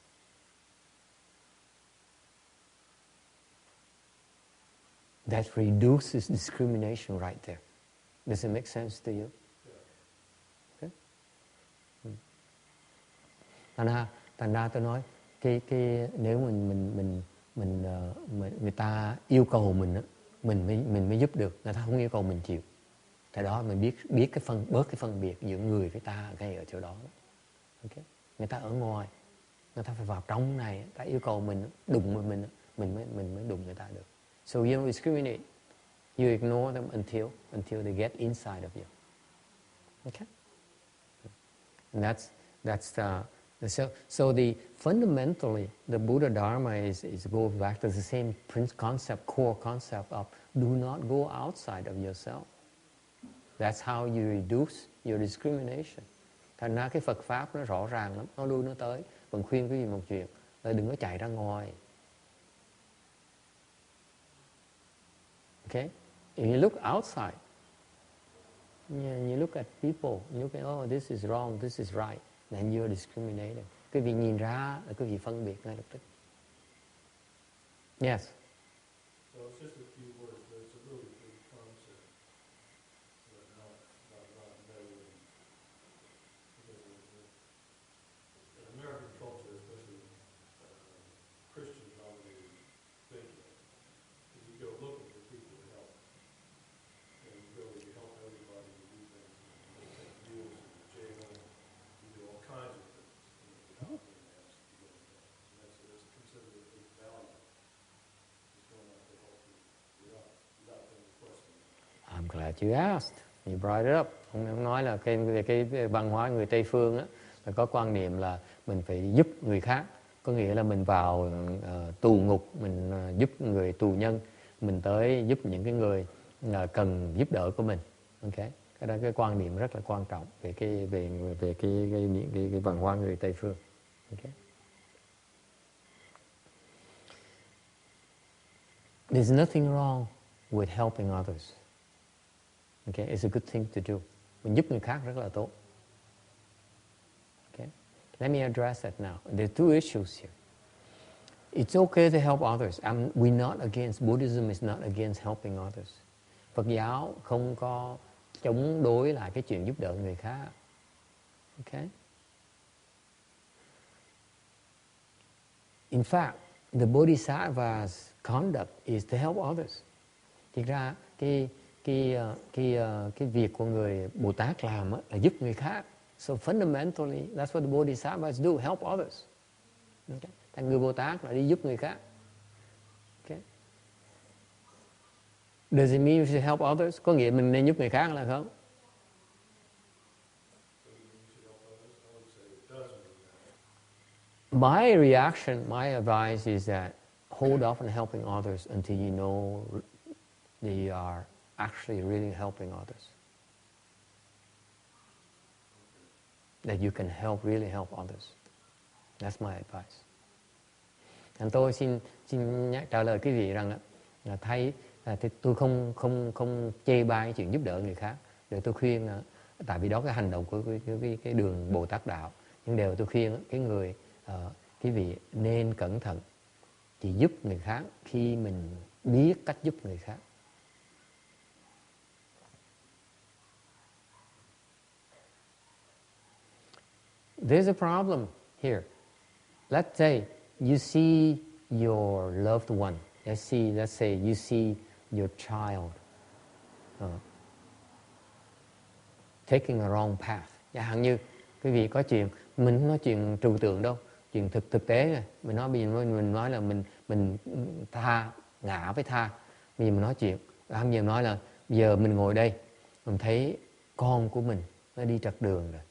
That reduces discrimination right there. Does it make sense to you? Okay? Thành ra tôi nói cái nếu mình người ta yêu cầu mình mới giúp được, người ta không yêu cầu mình chịu. Tại đó mình biết bớt cái phân biệt giữa người với ta ngay ở chỗ đó. Okay? Người ta ở ngoài, người ta phải vào trong này, người ta yêu cầu mình đụng với mình mới đụng người ta được. So you don't discriminate. You ignore them until they get inside of you. Okay? And so fundamentally the Buddha Dharma is goes back to the same core concept of do not go outside of yourself. That's how you reduce your discrimination. Thành ra cái Phật Pháp nó rõ ràng lắm, nó lui nó tới. Vẫn khuyên quý vị một chuyện là đừng có chạy ra ngoài. Okay? If you look outside, you look at people, you look at, oh, this is wrong, this is right, then you're discriminating. quý vị nhìn ra là quý vị phân biệt ngay lập tức. Yes. Well, it's just a few words, but it's a really big concept. But not knowing. Because in American culture, especially Christian dominated thinking, is you go looking for people to help. And you go, you help everybody to do things. You take meals in the jail, you do all kinds of things, without being asked to do anything. And that's considered a big value. I'm glad you asked. You brought it up. Ông nói là về cái văn hóa người Tây phương á, là có quan niệm là mình phải giúp người khác. Có nghĩa là mình vào tù ngục, mình giúp người tù nhân, mình tới giúp những cái người cần giúp đỡ của mình. Okay. Cái đó cái quan niệm rất là quan trọng về cái văn hóa người Tây phương. Okay. There's nothing wrong with helping others. Okay, it's a good thing to do. Mình giúp người khác rất là tốt. Okay, let me address that now. There are two issues here. It's okay to help others. We're not against, Buddhism is not against helping others. Phật giáo không có chống đối lại cái chuyện giúp đỡ người khác. Okay. In fact, the Bodhisattva's conduct is to help others. Thực ra cái việc của người Bồ Tát làm là giúp người khác. So fundamentally, that's what the Bodhisattvas do, help others. Okay. Thành người Bồ Tát là đi giúp người khác. Okay. Does it mean we should help others? Có nghĩa mình nên giúp người khác là không? My reaction, my advice is that hold off on helping others until you know they are actually really helping others. That you can really help others. That's my advice. And tôi xin trả lời quý vị rằng là tôi không chê bai cái chuyện giúp đỡ người khác. Để tôi khuyên, tại vì đó cái hành động của cái đường Bồ Tát đạo. Nhưng đều tôi khuyên cái người quý vị nên cẩn thận, chỉ giúp người khác khi mình biết cách giúp người khác. There's a problem here. Let's say you see your loved one. Let's say you see your child taking a wrong path. Chẳng hạn như quý vị có chuyện, mình không nói chuyện trừu tượng đâu, chuyện thực tế này. Mình nói là mình tha, ngã với tha. Bây giờ mình nói chuyện, bây giờ nói là giờ mình ngồi đây, mình thấy con của mình nó đi trật đường rồi.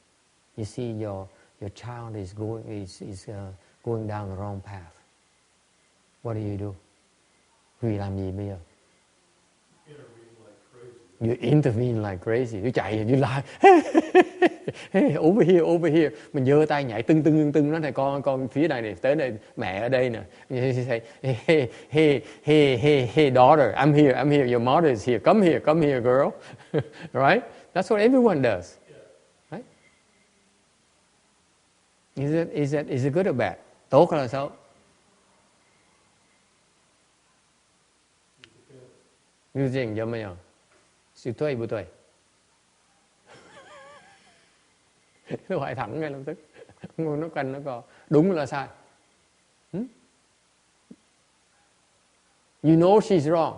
You see your child is going down the wrong path. What do you do? Quý vị làm gì bây giờ? You intervene like crazy. You chạy, you like, hey, over here. Mình giơ tay nhảy tưng, nó này con phía này tới đây, mẹ ở đây nè. You say, hey, daughter, I'm here. Your mother is here. Come here, girl. Right? That's what everyone does. Right? Is it good or bad? Tốt hay là xấu? Như gì vậy mày? Sự tuệ bù tuệ. Nó hỏi thẳng ngay lập tức. Nó quanh nó co. Đúng là sai. You know she's wrong.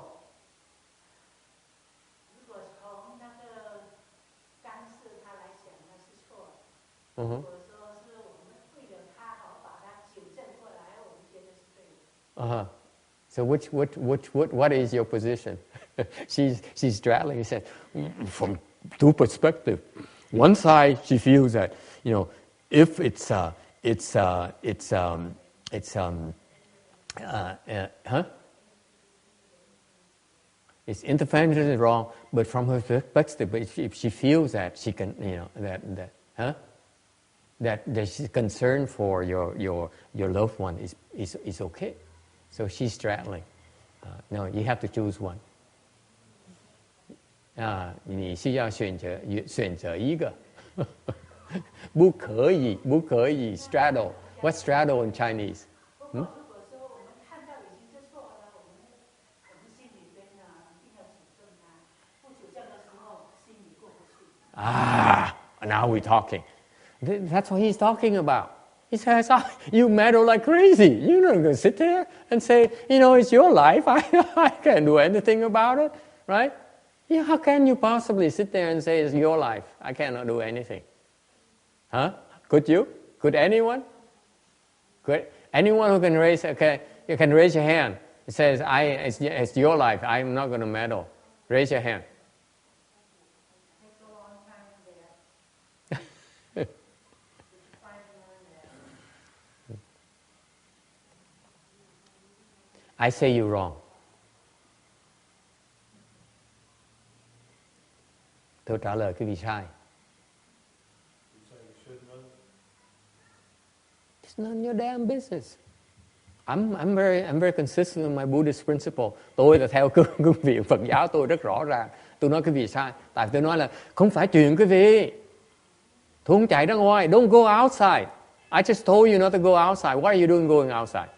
So what is your position? She's straddling. He said, from two perspectives. One side, she feels that, if it's interference is wrong, but from her perspective, if she feels that she can, that she's concerned for your loved one is okay. So she's straddling. No, you have to choose one. 你需要选择一个，不可以 straddle What's straddle in Chinese? 如果说我们看到已经做错了，我们心里边啊，一条尺正啊，不求这个时候心里过不去。 now we're talking. That's what he's talking about. He says, oh, you meddle like crazy. You're not going to sit there and say, it's your life. I can't do anything about it, right? Yeah, how can you possibly sit there and say it's your life? I cannot do anything. Huh? Could you? Could anyone? Could anyone who can raise, okay, you can raise your hand. It says, it's your life. I'm not going to meddle. Raise your hand. Takes a long time there. Trying to learn that. I say you're wrong. Tôi trả lời cái vì sai. It's none of your damn business. I'm very consistent with my Buddhist principle. Tôi là theo cương vị Phật giáo, tôi rất rõ ràng. Tôi nói cái vì sai. Tại tôi nói là không phải chuyện quý vị. Tôi không chạy ra ngoài. Don't go outside. I just told you not to go outside. What are you doing going outside?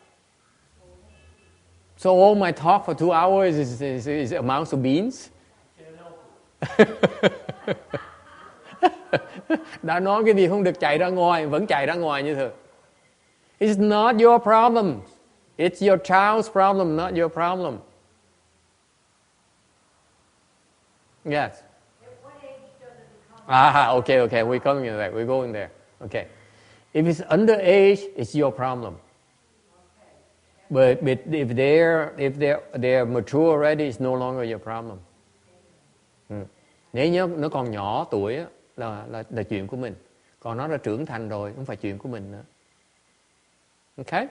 So all my talk for 2 hours is amounts of beans? Đã nói cái gì không được chạy ra ngoài, vẫn chạy ra ngoài như thường. It's not your problem. It's your child's problem, not your problem. Yes. At what age does it become? Okay. We're coming to that. We're going there. Okay. If it's underage, it's your problem. But if they're mature already, it's no longer your problem. Nếu nó còn nhỏ tuổi là chuyện của mình. Còn nó đã trưởng thành rồi, không phải chuyện của mình nữa. Okay?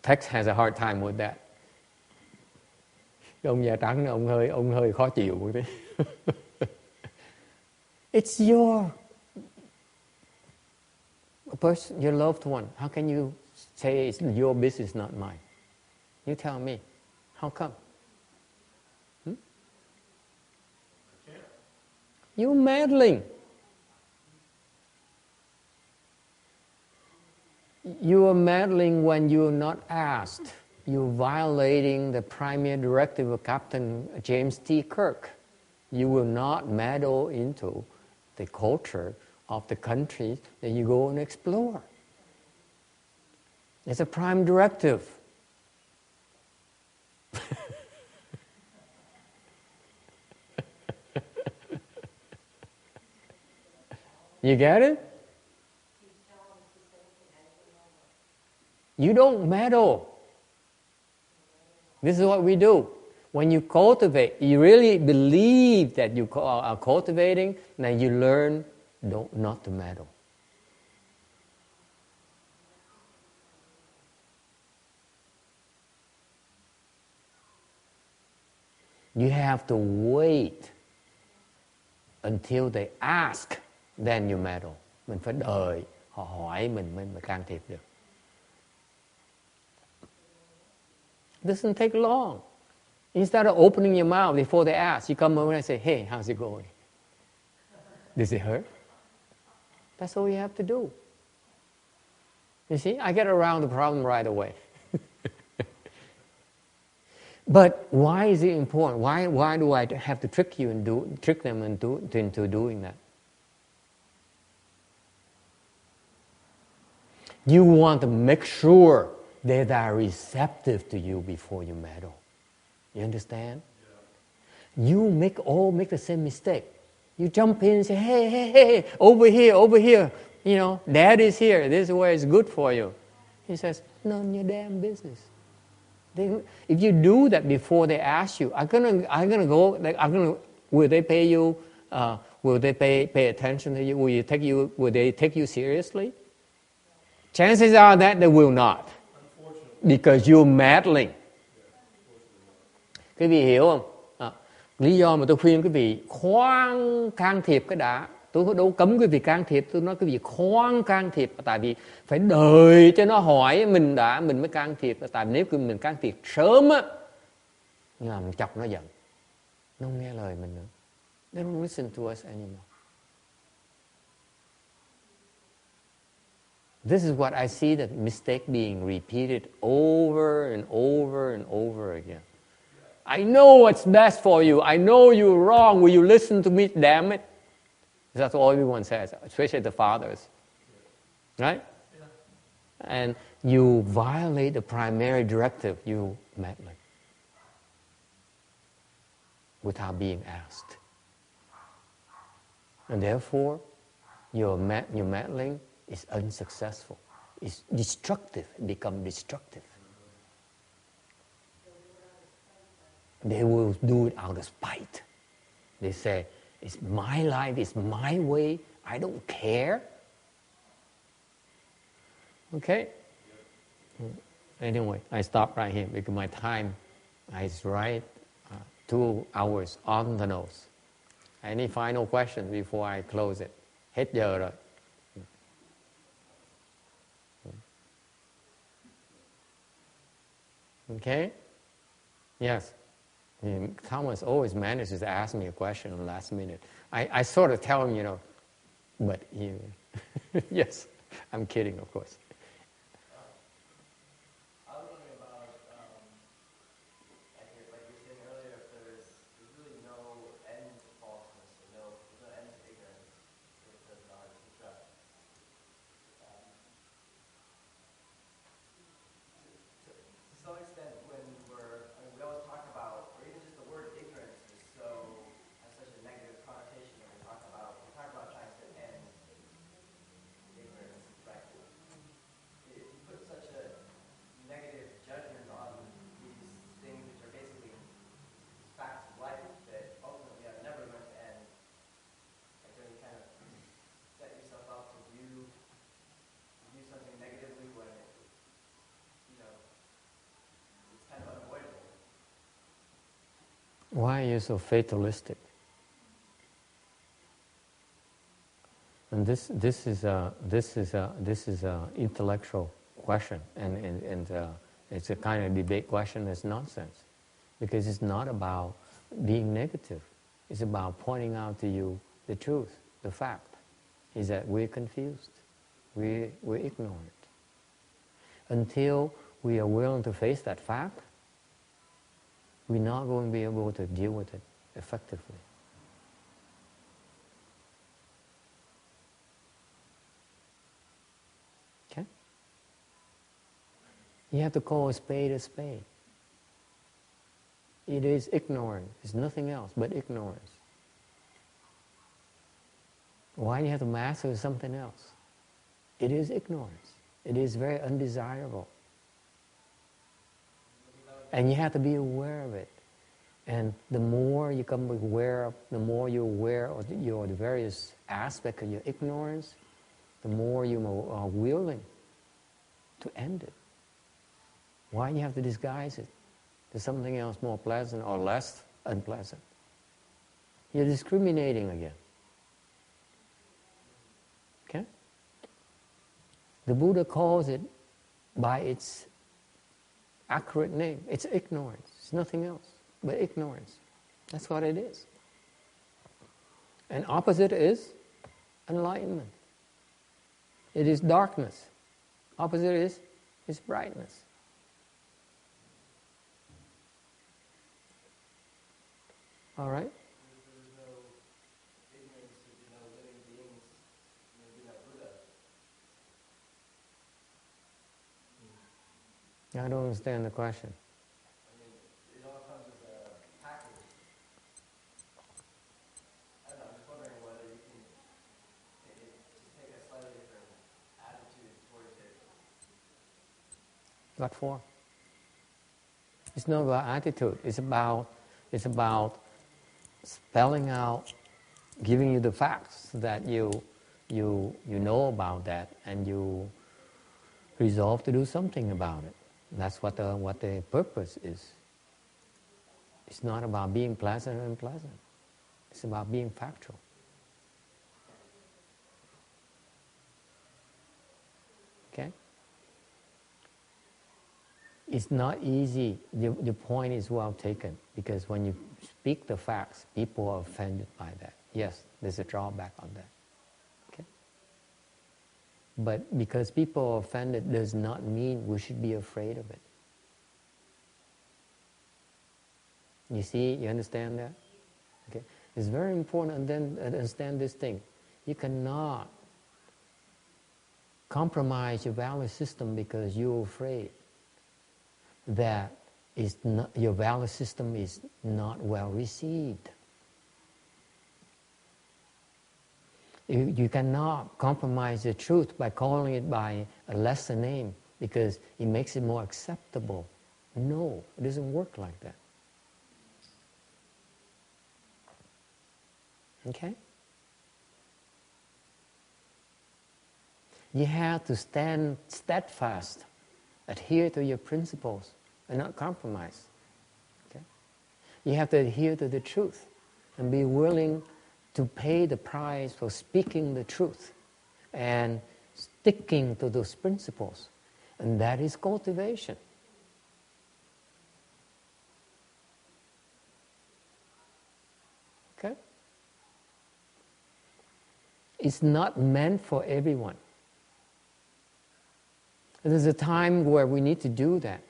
Tex has a hard time with that. Ông da trắng ông hơi khó chịu một tí. It's your person, your loved one. How can you say it's your business, not mine? You tell me. How come? You're meddling. You are meddling when you're not asked. You're violating the primary directive of Captain James T. Kirk. You will not meddle into the culture of the country that you go and explore. It's a prime directive. You get it? You don't meddle. This is what we do. When you cultivate, you really believe that you are cultivating, then you learn not to meddle. You have to wait until they ask, then you meddle. Mình phải đợi họ hỏi mình mới can thiệp được. It doesn't take long. Instead of opening your mouth before they ask, you come over and say, hey, how's it going? Does it hurt? That's all you have to do. You see, I get around the problem right away. But why is it important? Why do I have to trick you and trick them into doing that? You want to make sure they are receptive to you before you meddle. You understand? Yeah. You make the same mistake. You jump in and say, hey, over here. You know, Dad is here. This is where it's good for you. He says, none of your damn business. If you do that before they ask you, will they pay you? Will they pay attention to you? Will they take you seriously? Chances are that they will not, because you're meddling. Quý vị hiểu không? Lý do mà tôi khuyên quý vị khoan can thiệp cái đã. Tôi đâu cấm quý vị can thiệp, tôi nói quý vị khoan can thiệp, tại vì phải đợi cho nó hỏi mình mới can thiệp. Tại vì nếu mình can thiệp sớm á, làm chọc nó giận, nó không nghe lời mình nữa. They don't listen to us anymore. This is what I see, that mistake being repeated over and over and over again. I know what's best for you. I know you're wrong. Will you listen to me, damn it? That's all everyone says, especially the fathers. Right? Yeah. And you violate the primary directive, you meddling, without being asked. And therefore, your meddling is unsuccessful. It's destructive. It becomes destructive. They will do it out of spite. They say, it's my life, it's my way, I don't care. Okay? Anyway, I stop right here because my time is right 2 hours on the nose. Any final questions before I close it? Hết giờ rồi. Okay? Yes. Thomas always manages to ask me a question at the last minute. I sort of tell him, but yes, I'm kidding, of course. I was wondering about, like you were saying earlier, if there's really no end to falseness, or no end to ignorance with the Amitabha Sutra. To some extent, when we always talk about, or even just the word ignorance is has such a negative connotation when we talk about trying to end ignorance, right? You put such a negative judgment on these things which are basically facts of life that ultimately are never going to end. Like, don't you kind of set yourself up to view something negatively when it's kind of unavoidable? Why are you so fatalistic? And this is a intellectual question, and it's a kind of debate question that's nonsense, because it's not about being negative. It's about pointing out to you the truth, the fact, is that we're confused, we're ignorant. Until we are willing to face that fact, we're not going to be able to deal with it effectively. Okay? You have to call a spade a spade. It is ignorance. It's nothing else but ignorance. Why do you have to master something else? It is ignorance. It is very undesirable. And you have to be aware of it. And the more you become aware of, the more you're aware of the various aspects of your ignorance, the more you are willing to end it. Why do you have to disguise it? There's something else more pleasant or less unpleasant. You're discriminating again. Okay? The Buddha calls it by its accurate name. It's ignorance. It's nothing else but ignorance. That's what it is. And opposite is enlightenment. It is darkness. Opposite is brightness. All right? There is no ignorance, there is no living beings, there is no Buddha. I don't understand the question. I mean, it all comes as a package. I don't know, I'm just wondering whether you can just take a slightly different attitude towards it. What for? It's not about attitude. It's about spelling out, giving you the facts that you know about that, and you resolve to do something about it. That's what the purpose is. It's not about being pleasant or unpleasant. It's about being factual. Okay? It's not easy. The point is well taken, because when you speak the facts, people are offended by that. Yes, there's a drawback on that. Okay? But because people are offended does not mean we should be afraid of it. You see, you understand that? Okay. It's very important and then understand this thing. You cannot compromise your value system because you're afraid that your value system is not well received. You cannot compromise the truth by calling it by a lesser name because it makes it more acceptable. No, it doesn't work like that. Okay? You have to stand steadfast, adhere to your principles, and not compromise. Okay? You have to adhere to the truth and be willing to pay the price for speaking the truth and sticking to those principles. And that is cultivation. Okay? It's not meant for everyone. There's a time where we need to do that.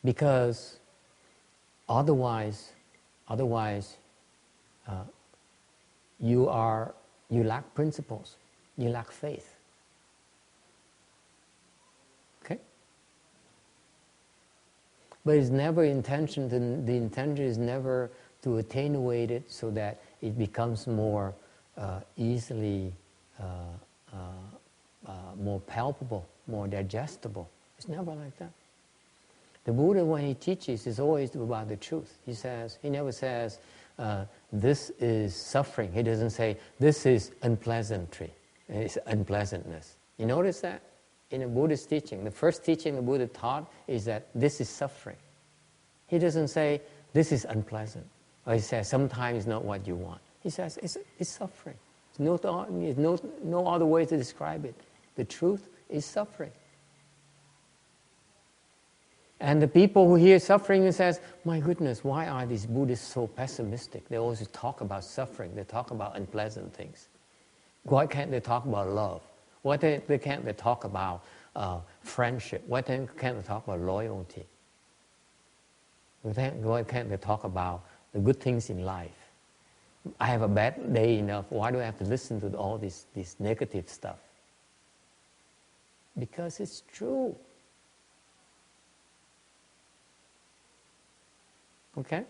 Because otherwise you lack principles, you lack faith. Okay? But it's never intention. The intention is never to attenuate it so that it becomes more easily, more palpable, more digestible. It's never like that. The Buddha, when he teaches, is always about the truth. He never says, this is suffering. He doesn't say, this is unpleasantry. It's unpleasantness. You notice that? In a Buddhist teaching, the first teaching the Buddha taught is that this is suffering. He doesn't say, this is unpleasant. Or he says, sometimes it's not what you want. He says, it's suffering. There's no other way to describe it. The truth is suffering. And the people who hear suffering and says, my goodness, why are these Buddhists so pessimistic? They always talk about suffering. They talk about unpleasant things. Why can't they talk about love? Why can't they talk about friendship? Why can't they talk about loyalty? Why can't they talk about the good things in life? I have a bad day enough. Why do I have to listen to all this negative stuff? Because it's true. Okay?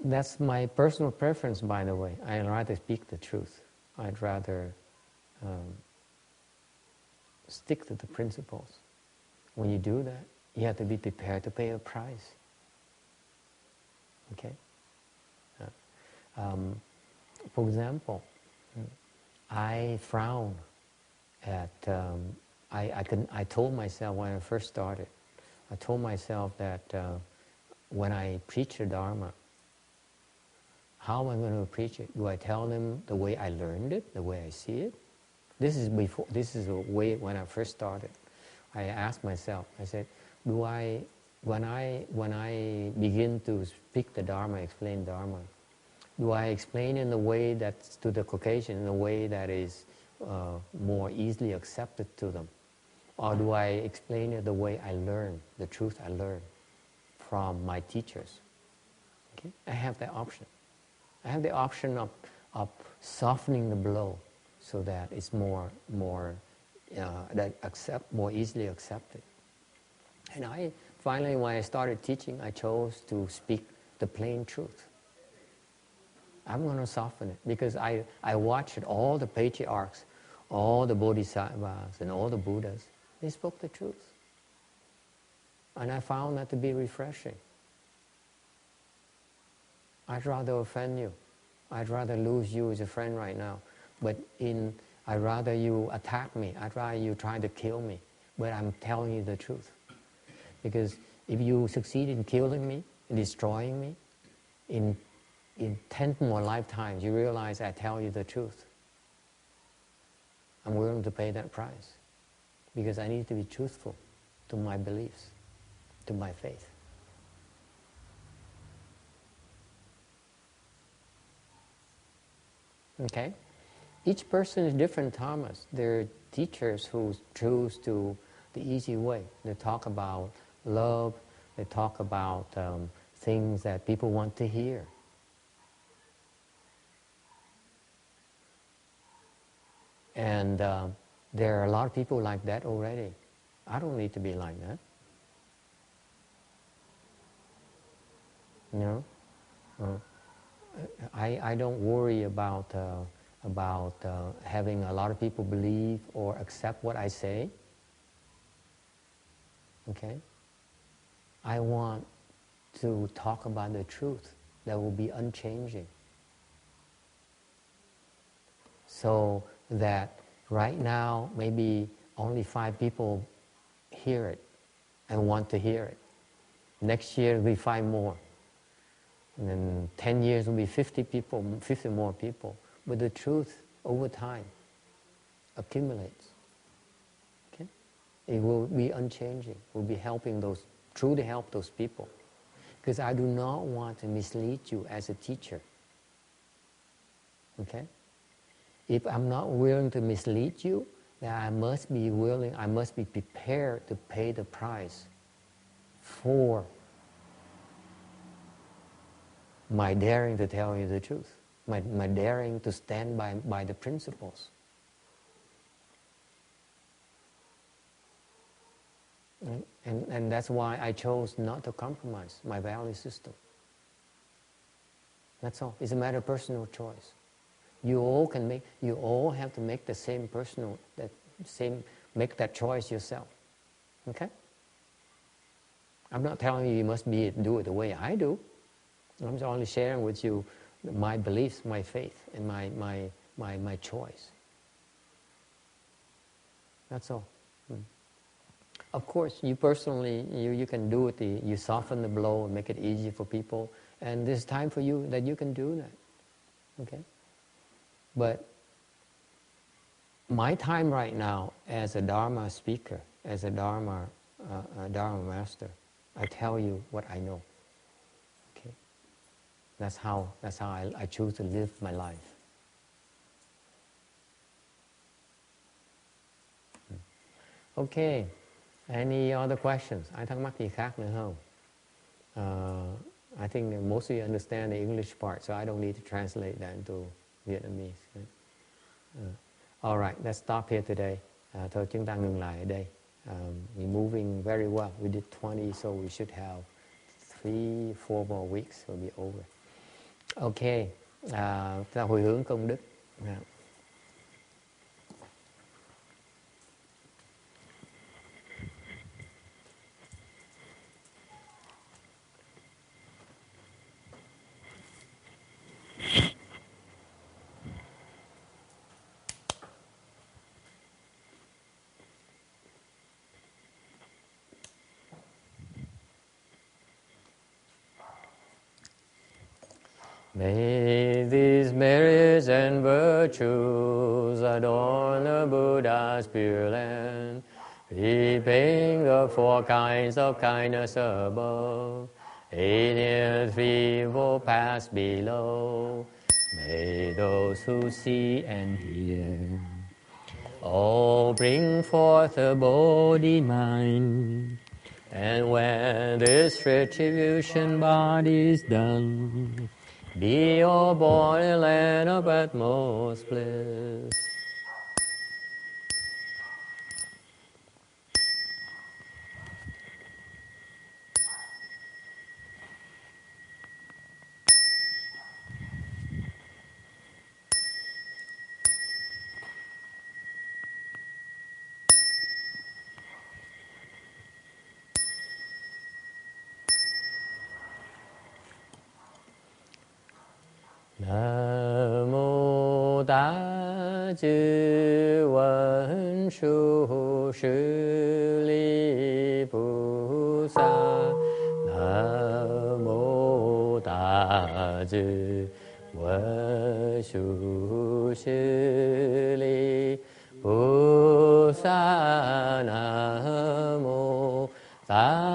That's my personal preference, by the way. I'd rather speak the truth. I'd rather stick to the principles. When you do that, you have to be prepared to pay a price. Okay? For example, I frown at... I told myself when I first started, I told myself that when I preach the Dharma, how am I going to preach it? Do I tell them the way I learned it, the way I see it? This is the way when I first started. I asked myself, I said, when I begin to speak the Dharma, explain Dharma, do I explain in the way that's to the Caucasian, in a way that is more easily accepted to them? Or do I explain it the way I learn, the truth I learned from my teachers? Okay? I have that option. I have the option of softening the blow so that it's more easily accepted. And finally, when I started teaching, I chose to speak the plain truth. I'm going to soften it because I watched all the patriarchs, all the Bodhisattvas, and all the Buddhas. They spoke the truth. And I found that to be refreshing. I'd rather offend you. I'd rather lose you as a friend right now. But I'd rather you attack me. I'd rather you try to kill me. But I'm telling you the truth. Because if you succeed in killing me, in destroying me, in 10 more lifetimes, you realize I tell you the truth. I'm willing to pay that price. Because I need to be truthful to my beliefs, to my faith. Okay? Each person is different dharmas. There are teachers who choose the easy way. They talk about love. They talk about things that people want to hear. And there are a lot of people like that already. I don't need to be like that. You know? I don't worry about having a lot of people believe or accept what I say. Okay? I want to talk about the truth that will be unchanging. So that right now maybe only 5 people hear it and want to hear it. Next year will be 5 more. And then 10 years will be 50 people, 50 more people. But the truth over time accumulates. Okay? It will be unchanging. It will be helping truly help those people. Because I do not want to mislead you as a teacher. Okay? If I'm not willing to mislead you, then I must be prepared to pay the price for my daring to tell you the truth, my daring to stand by the principles. And that's why I chose not to compromise my value system. That's all. It's a matter of personal choice. You all have to make the same make that choice yourself. Okay? I'm not telling you must do it the way I do. I'm just only sharing with you my beliefs, my faith, and my choice. That's all. Of course, you personally, you can do it. You soften the blow and make it easy for people. And there's time for you that you can do that. Okay? But my time right now as a Dharma speaker, as a Dharma master, I tell you what I know. Okay? That's how I choose to live my life. Okay. Any other questions? Ai thắc mắc gì khác nữa không? I think most of you understand the English part, so I don't need to translate that into Vietnamese. All right, let's stop here today. Thôi chúng ta ngừng lại ở đây. We're moving very well. We did 20, so we should have 3-4 more weeks. We'll be over. Okay, ta hồi hướng công đức. May these merits and virtues adorn the Buddha's Pure Land, repaying the 4 kinds of kindness above, aiding the threefold paths below. May those who see and hear all bring forth a Bodhi mind. And when this retribution body is done, be all born in land of utmost bliss. Nam mô Ta Chư Văn殊Sư利Bồ Sát. Nam mô Ta Chư Văn殊Sư利Bồ Sát. Nam mô Ta